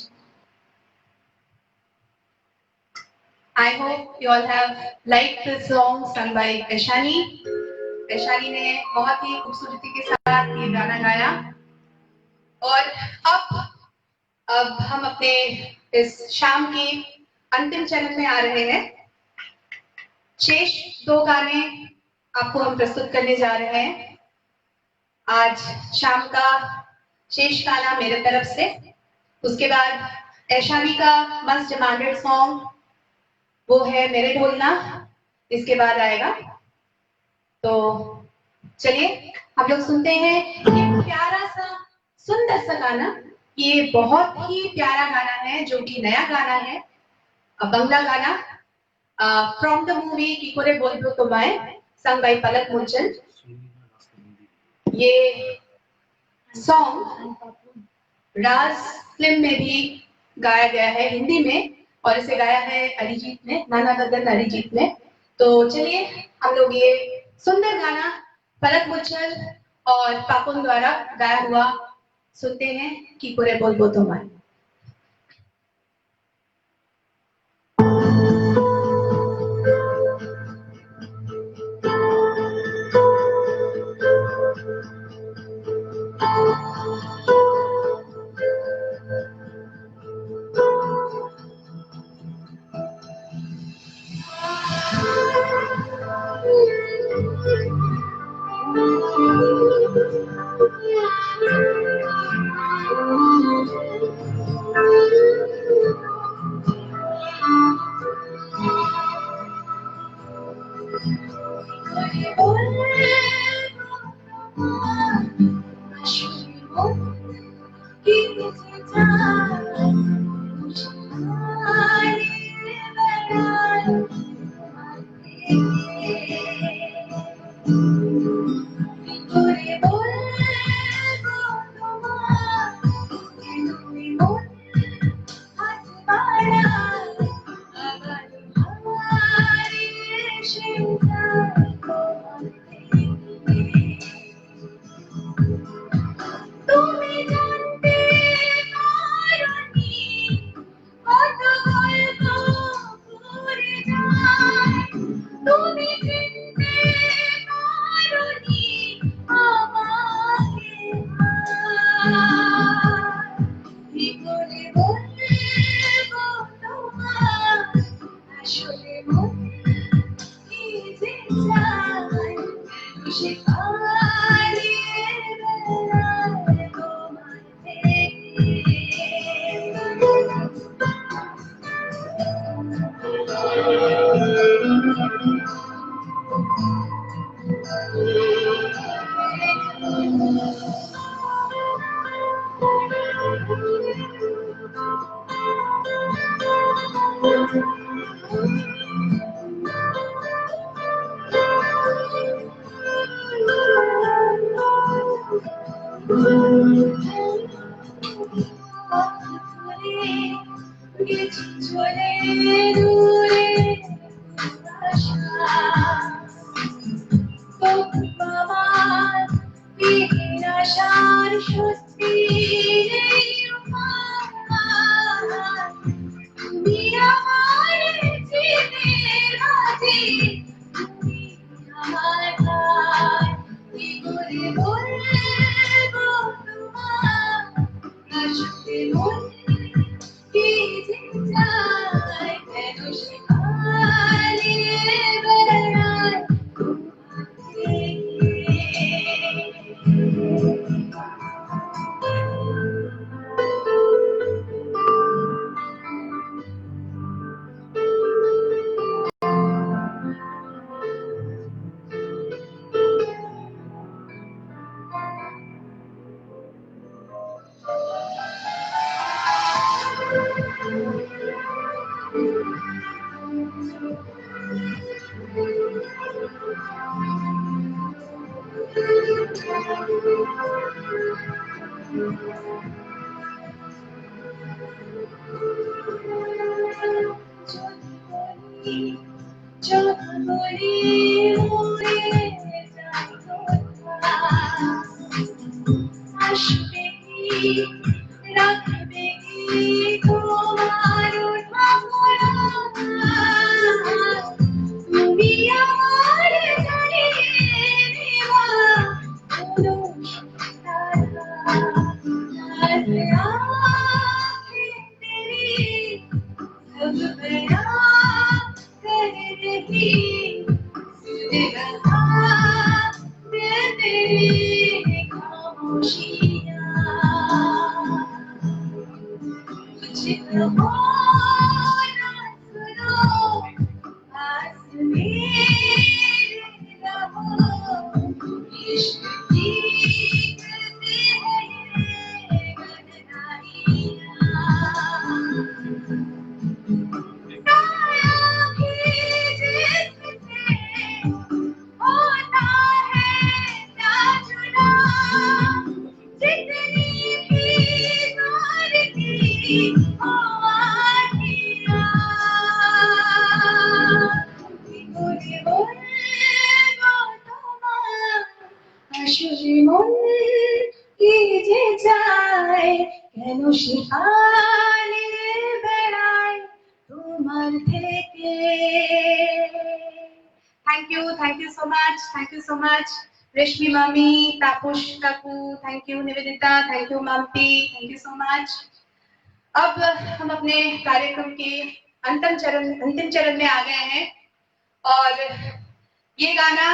I hope you all have liked this song sung by Aishani. Aishani ने बहुत ही खूबसूरती के साथ ये गाना गाया और अब हम अपने इस शाम के अंतिम चरण में आ रहे हैं। शेष 2 गाने आपको हम प्रस्तुत करने जा रहे हैं। आज शाम का शेष गाना मेरे तरफ से, उसके बाद ऐशानी का मस्ट डिमांडेड सॉन्ग वो है मेरे ढोलना, इसके बाद आएगा। तो चलिए हम लोग सुनते हैं एक प्यारा सा सुंदर सा गाना। ये बहुत ही प्यारा गाना है जो कि नया गाना है, बंगला गाना, फ्रॉम द मूवी की कोरे बोल दो तुम्हारे, संग बाय पलक मुचल। ये सॉन्ग राज फिल्म में भी गाया गया है हिंदी में, और इसे गाया है अरिजीत ने, नाना ददन अरिजीत ने। तो चलिए हम लोग ये सुंदर गाना पलक मुचल और पापुन द्वारा गाया हुआ सुनते हैं कि पूरे बोल बो तुम्हारे। इश्क की যেমন কি যে চায় কেন সেখানে বেড়ায় তোমার থেকে। Thank you so much Reshmi mami, Tapush kaku, thank you Nivedita, thank you Mampi, thank you so much। अब हम अपने कार्यक्रम के अंतिम चरण में आ गए हैं और ये गाना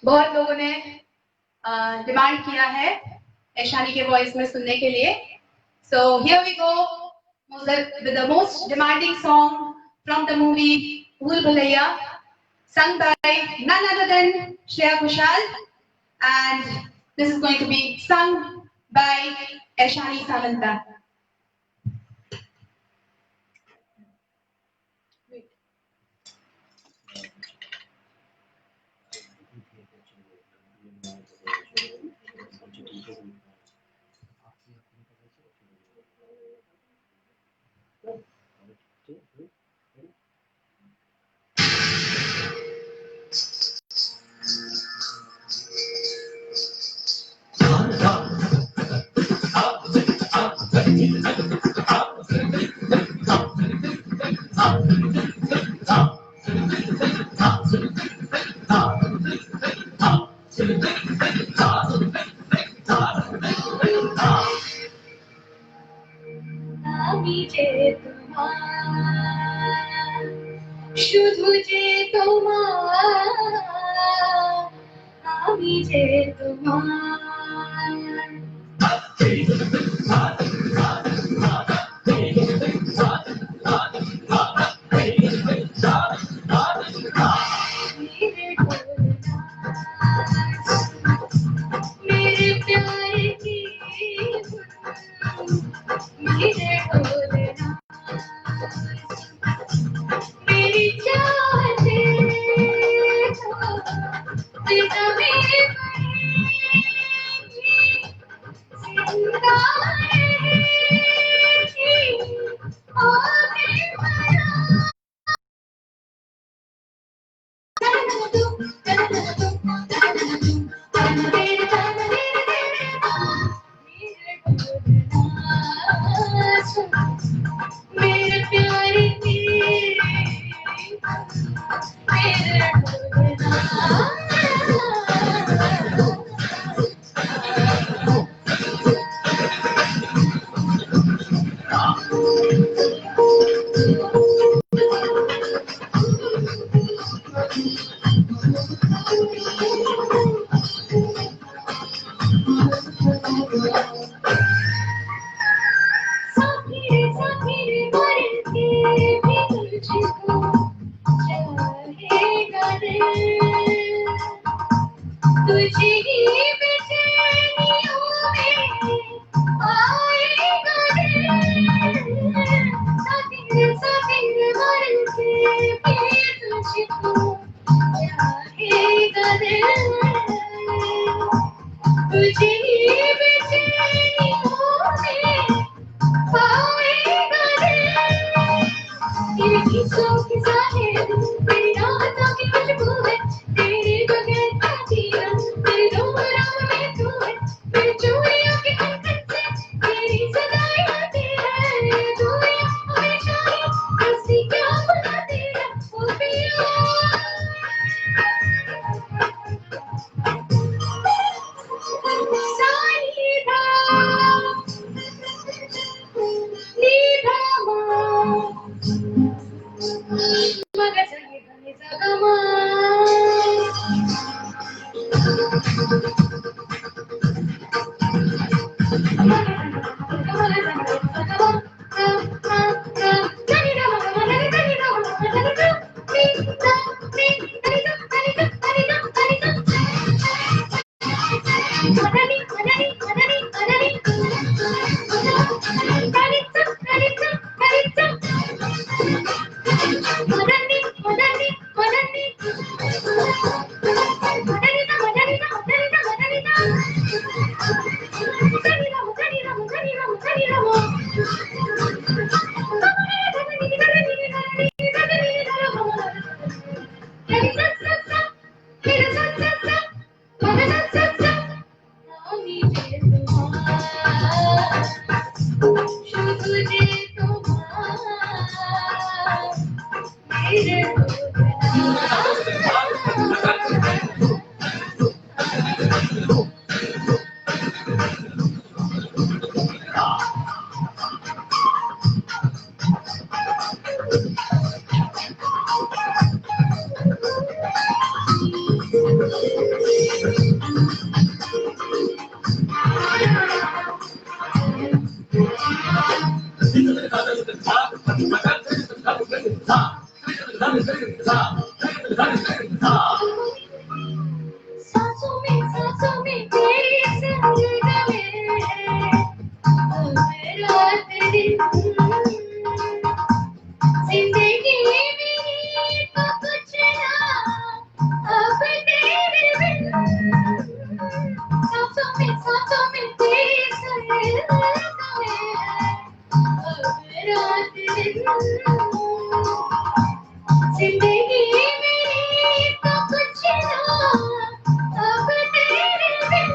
बहुत लोगों ने डिमांड किया है ऐशानी के वॉइस में सुनने के लिए। So here we go with the most demanding song from the movie Bhool Bhulaiya, sung by none other than Shreya Ghoshal, and this is going to be sung by Aishani Samanta. শুধু যে তোমার আমি যে তোমার मेरे प्यार की मेरे ढोलना मेरी चाहते जिंदा में पड़ेगी जिंदा रहेगी आगे बढ़ा मेरे प्यार की मेरे तुझे ही बेचैनियों में आएगा दिल सफिर मर के भी तुझको चाहेगा दिल तुझे ही बेचैनियों में आएगा दिल तेरी किस्सों की साहिब तेरी राहतों की खुशबू है तेरे बगैर क्या जीना तेरे रोम में तू है मेरी चूड़ियों के कंकन से तेरी सदाएं आती है दूरियां हमेशा ही हंसी क्या बुलाती है ओ पिया साईदा नीधा मगर सही बने सगमा सांसों में तेरी सरगमे रात दिन जिंदगी मेरी तो कुछ ना अब तेरे बिन सांसों में तेरी सरगमे रात दिन जिंदगी मेरी तो कुछ ना अब तेरे बिन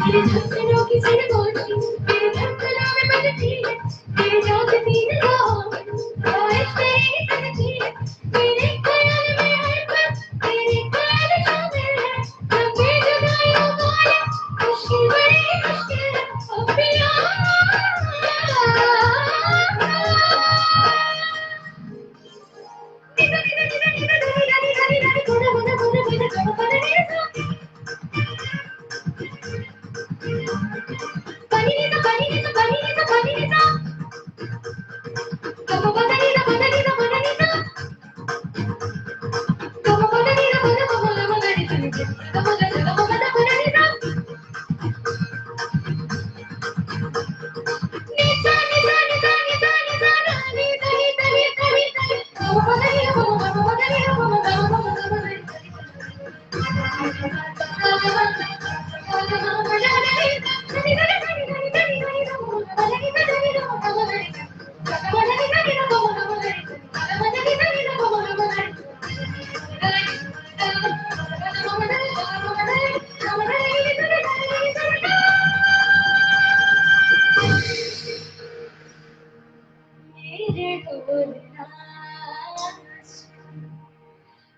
तेरे धड़कनों की सरगोशी तेरे धड़कनों में बजती है तेरे जागती निगाहों में ख्वाहिश तेरी तकती है मेरे ख्याल में हर पल तेरी ख्याल शामिल है लम्बे जुदाइयों वाले मुश्किल बड़ी मुश्किल है अब भी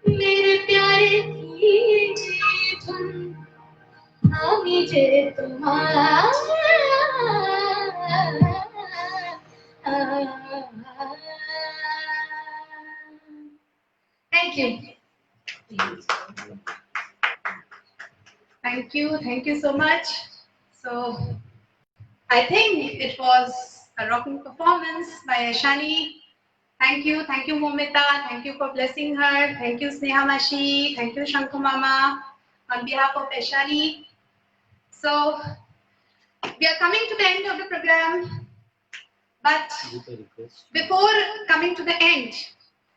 मेरे प्यारे की धुन मुझे तुम्हारा Thank you. Thank you so much. So, I think it was a rocking performance by Aishani. Thank you, Momita. Thank you for blessing her. Thank you, Sneha Mashi. Thank you, Shanku Mama. On behalf of Aishani. So, we are coming to the end of the program. But before coming to the end,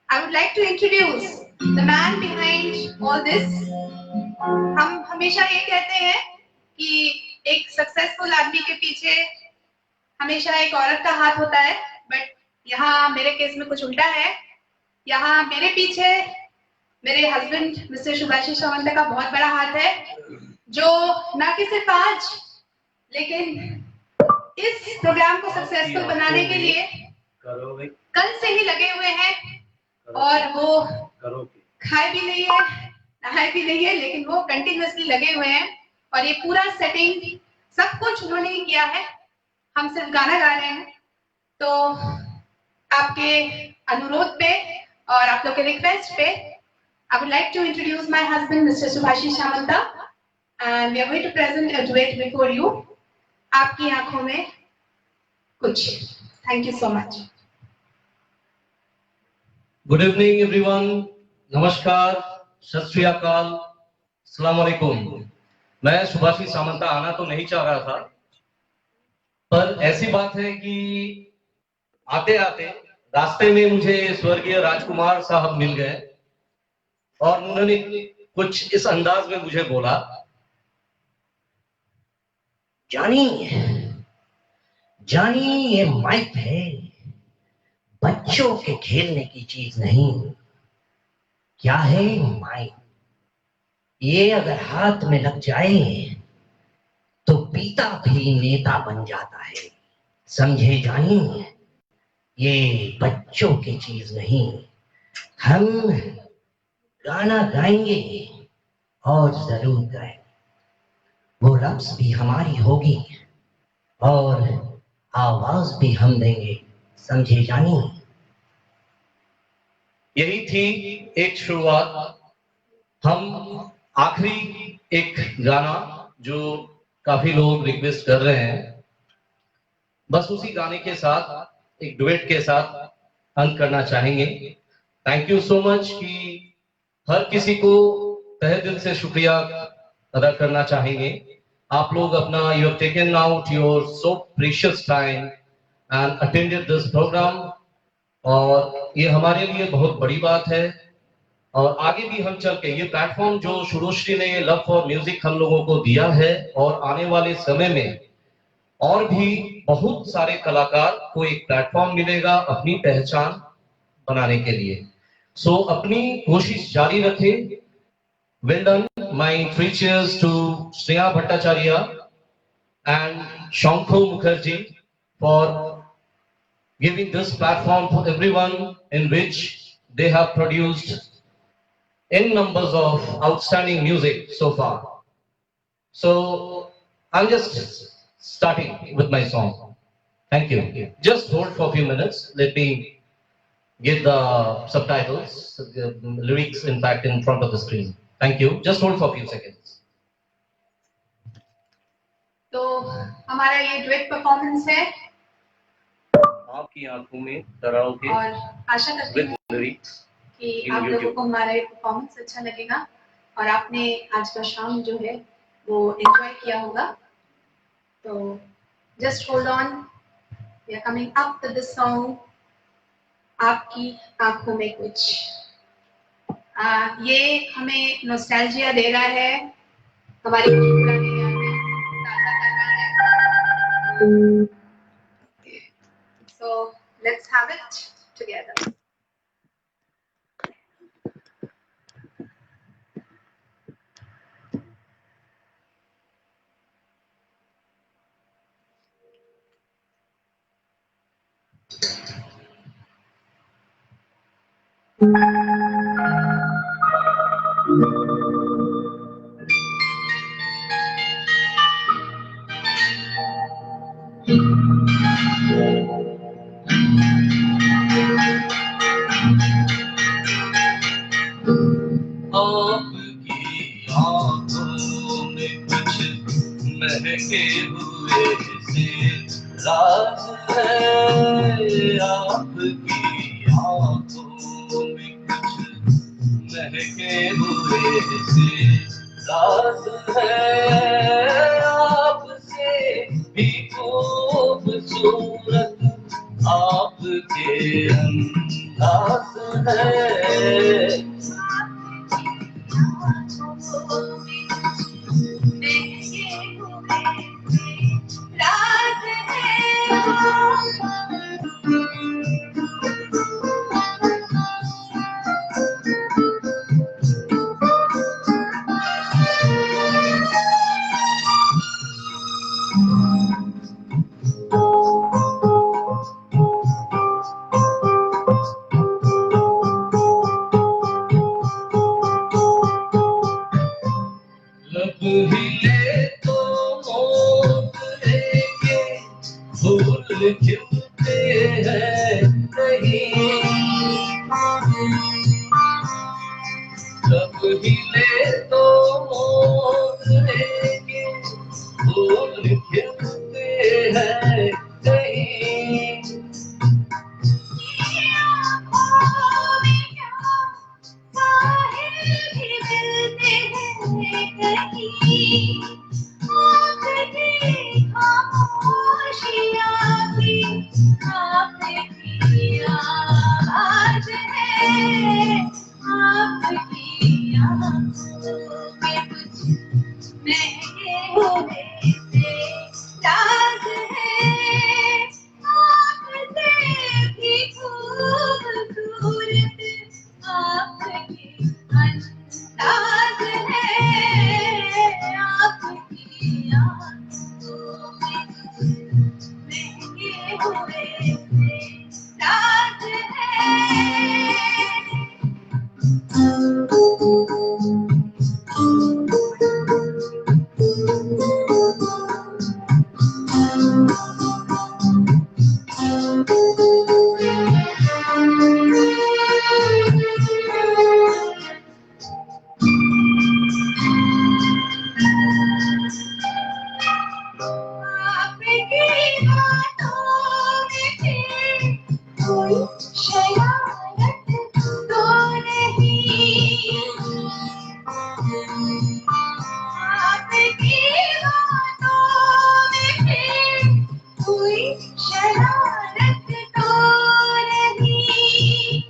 I would like to introduce the man behind all this. हम हमेशा ये कहते हैं कि एक successful आदमी के पीछे हमेशा एक औरत का हाथ होता है, बट यहाँ मेरे केस में कुछ उल्टा है. यहाँ मेरे पीछे मेरे हस्बैंड मिस्टर सुभाषिश सामंता का बहुत बड़ा हाथ है, जो न कि सिर्फ आज लेकिन इस प्रोग्राम को सक्सेसफुल बनाने के लिए कल से ही लगे हुए हैं. और वो खाए भी नहीं है, नहाए भी नहीं है, लेकिन वो कंटिन्यूअसली लगे हुए हैं. और ये पूरा सेटिंग सब कुछ उन्होंने ही किया है. हम सिर्फ गाना गा रहे हैं. तो आपके अनुरोध पे और आप लोग के रिक्वेस्ट पे I would like to introduce my husband, Mr. Subhashish Samanta, and we are going to present a duet before you. आपकी आंखों में कुछ. Thank you so much. Good evening, everyone. नमस्कार, सत श्री अकाल, अस्सलाम वालेकुम. मैं सुभाषिश सामंता आना तो नहीं चाह रहा था, पर ऐसी बात है कि आते आते रास्ते में मुझे स्वर्गीय राजकुमार साहब मिल गए और उन्होंने कुछ इस अंदाज में मुझे बोला, जानी ये माइक है, बच्चों के खेलने की चीज नहीं. क्या है माइक? ये अगर हाथ में लग जाए तो पिता भी नेता बन जाता है. समझे जानी, ये बच्चों की चीज नहीं. हम गाना गाएंगे और जरूर गाएंगे. वो लफ्ज भी हमारी होगी और आवाज भी हम देंगे. समझे जानी. यही थी एक शुरुआत. हम आखिरी एक गाना जो काफी लोग रिक्वेस्ट कर रहे हैं, बस उसी गाने के साथ एक डुएट के साथ अंत करना चाहेंगे। थैंक यू सो मच कि हर किसी को तहे दिल से शुक्रिया अदा करना चाहेंगे। आप लोग अपना you have taken out your so precious time and attended this programme, और ये हमारे लिए बहुत बड़ी बात है। और आगे भी हम चल के ये प्लेटफॉर्म जो शुरूश्री ने लव फॉर म्यूजिक हम लोगों को दिया है, और आने वाले समय में और भी बहुत सारे कलाकार को एक प्लेटफॉर्म मिलेगा अपनी पहचान बनाने के लिए। सो अपनी कोशिश जारी रखें। Well done. My 3 cheers to Shreya Bhattacharya and Shankho Mukherjee for giving this platform to everyone in which they have produced n numbers of outstanding music so far. So I'm just starting with my song. Thank you. Just hold for a few minutes. Let me get the subtitles, the lyrics in fact in front of the screen. Thank you. Just hold for a few seconds. तो हमारा ये duet performance है आपकी आंखों में डराव के और आशा करती हूँ लिरिक्स कि आप लोगों को हमारा ये परफॉर्मेंस अच्छा लगेगा और आपने आज का शाम जो है वो एंजॉय किया होगा। तो just hold on, we are coming up with this song आपकी आंखों में कुछ। ये हमें नॉस्टैल्जिया दे रहा है, हमारी पुरानी यादें ताज़ा कर रहा है। So let's have it together. आपकी आंखों में कुछ महके हुए से राज है, आपकी आंखों में कुछ महके हुए से राज है, आपसे भी खूबसूरत आपके अंदाज है। खिलते हैं नहीं, जब हिले तो मोगरे के फूल खिलते हैं नहीं। खामोशियाँ भी आपकी बातों में फिर कोई शरारत तो नहीं,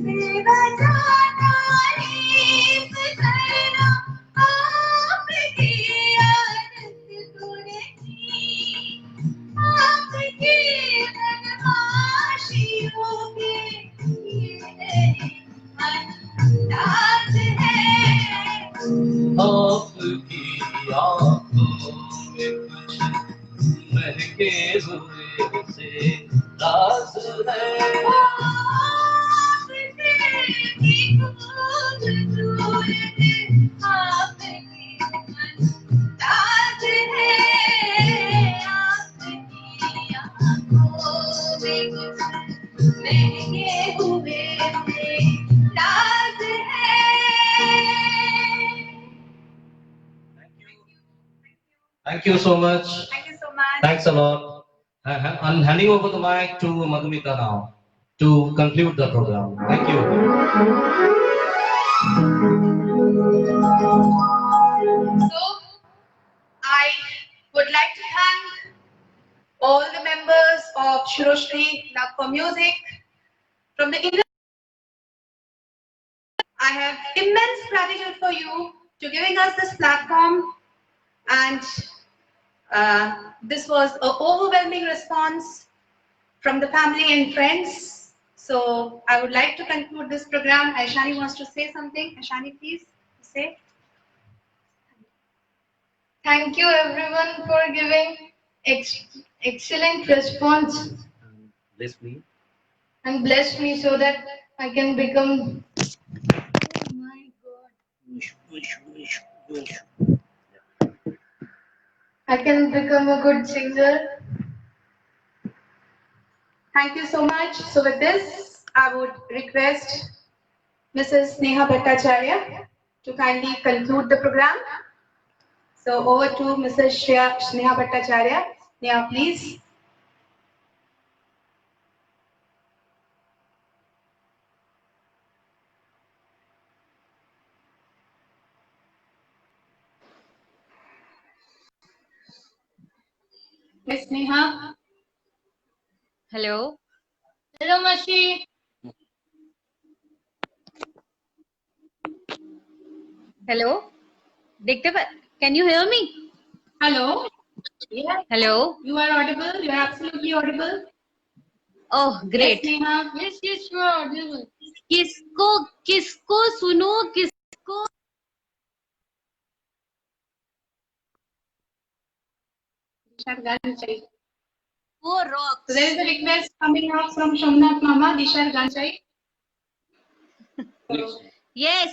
बेवजह तारीफ करना आपकी आदत तो नहीं, आपकी बदमाशियों के ये अंदाज है। आपकी आंखों में कुछ महके हुए से राज है। Thank you so much. Thank you so much. Thanks a lot. I'm handing over the mic to Madhumita now to conclude the program. Thank you. So, I would like to thank all the members of Shiroshri Love for Music from the inner. I have immense gratitude for you to giving us this platform, and this was an overwhelming response from the family and friends. So I would like to conclude this program. Aishani wants to say something. Aishani, please say. Thank you everyone for giving excellent response Bless me. and bless me so that I can become. Oh my God. I can become a good singer. Thank you so much. So with this, I would request Mrs. Sneha Bhattacharya to kindly conclude the program. So over to Mrs. Sneha Bhattacharya. Sneha, please. Miss Sneha. Hello. Hello, Mashi. Hello. Dikta, can you hear me? Hello. Yeah. Hello. You are audible. You are absolutely audible. Oh, great. Yes, Sneha. Yes, you are audible. किसको सुनो किसको Disha Ganchai. वो rocks. So there is a request coming up from Shomnath Mama, Disha Ganchai. Yes.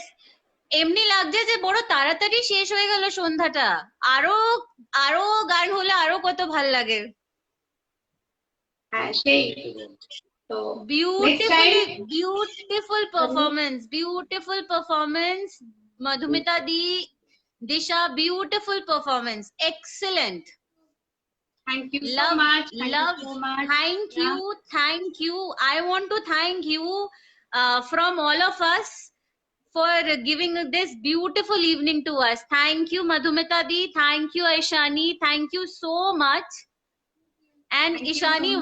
এমনি লাগছে যে বড় তাড়াতাড়ি শেষ হয়ে গেল সন্ধ্যাটা, আরো আরো গান হলে আরো কত ভাল লাগে। হ্যাঁ সেই তো beautiful performance Madhumita di, Disha, beautiful performance, excellent. Thank you so Love, much. love, thank you. I want to thank you from all of us for giving this beautiful evening to us. Thank you, Madhumita di. Thank you, Aishani. Thank you so much. And Ishani,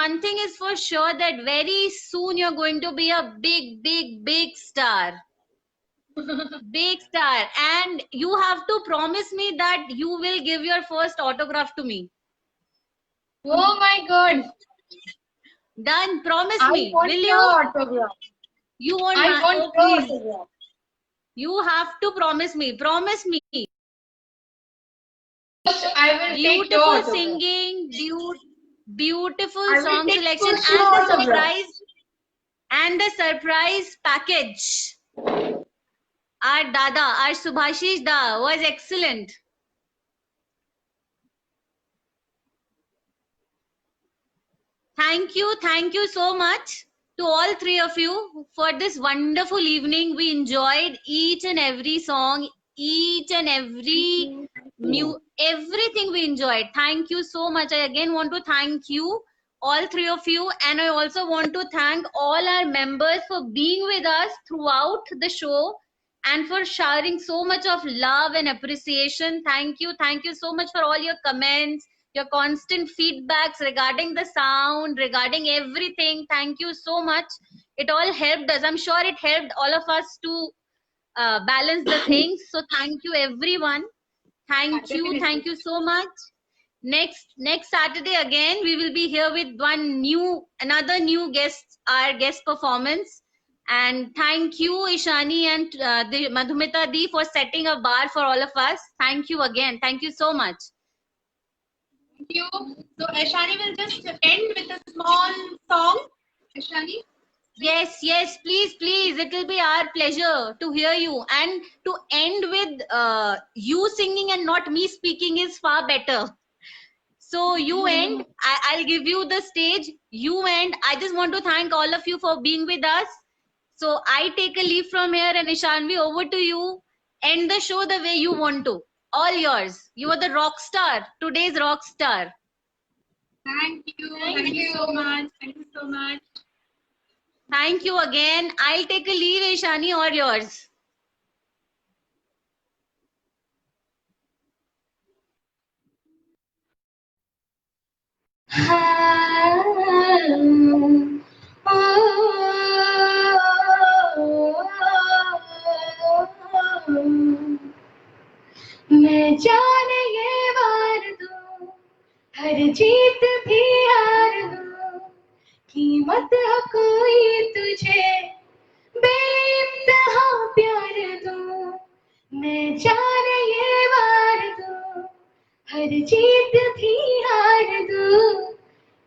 one thing is for sure, that very soon you're going to be a big star. Big star. And you have to promise me that you will give your first autograph to me. Oh my God. Done. Promise me. I want Will your you? autograph. You want I my- want oh, your please. autograph. You have to promise me. Promise me. I will take your Beautiful autograph. singing, beautiful I will song take selection, for sure and the autograph. surprise package. Our Dada, our Subhashish Da was excellent. Thank you so much to all three of you for this wonderful evening. We enjoyed each and every song, each and every everything we enjoyed. Thank you so much. I again want to thank you, all three of you, and I also want to thank all our members for being with us throughout the show. and for showering so much of love and appreciation. Thank you so much for all your comments, your constant feedbacks regarding the sound, regarding everything. Thank you so much. It all helped us. I'm sure it helped all of us to balance the things. So thank you everyone. Thank you so much. Next Saturday again we will be here with another new guest, our guest performance. And thank you Ishani and the Madhumita Di for setting a bar for all of us. Thank you again. Thank you so much. Thank you. So Aishani will just end with a small song. Aishani? Yes, please. It will be our pleasure to hear you. And to end with you singing and not me speaking is far better. So you end, I'll give you the stage. You end. I just want to thank all of you for being with us. So I take a leave from here, and Ishanvi, over to you. End the show the way you want to. All yours. You are the rock star, today's rock star. Thank you. Thank you so much. Thank you so much. Thank you again. I'll take a leave, Ishani, or yours. मैं जान ये वार दूं, हर जीत भी हार दूं, कीमत है कोई तुझे बेइंतहा प्यार दूं। मैं जान ये वार दूं, हर जीत भी हार दूं,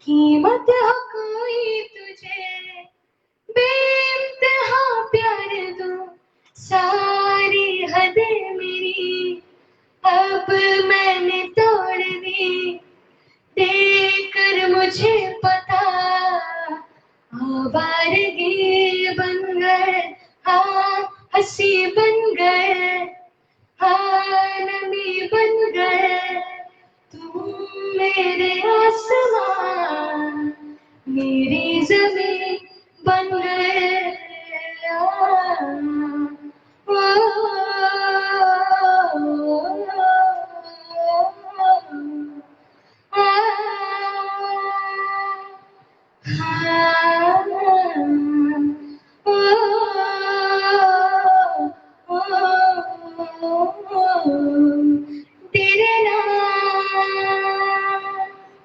कीमत है कोई तुझे बेइंतहा प्यार दूं। सारी हदें मेरी अब मैंने तोड़ दी, देकर मुझे पता आवारगी बन गए, हाँ हंसी बन गए, हाँ नमी बन गए, तुम मेरे आसमान मेरी ज़मीं बन गए।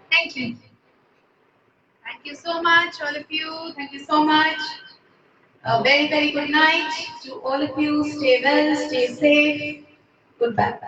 Thank you. Thank you so much, all of you. Thank you so much. A very, very good night to all of you. Stay well, stay safe. Goodbye.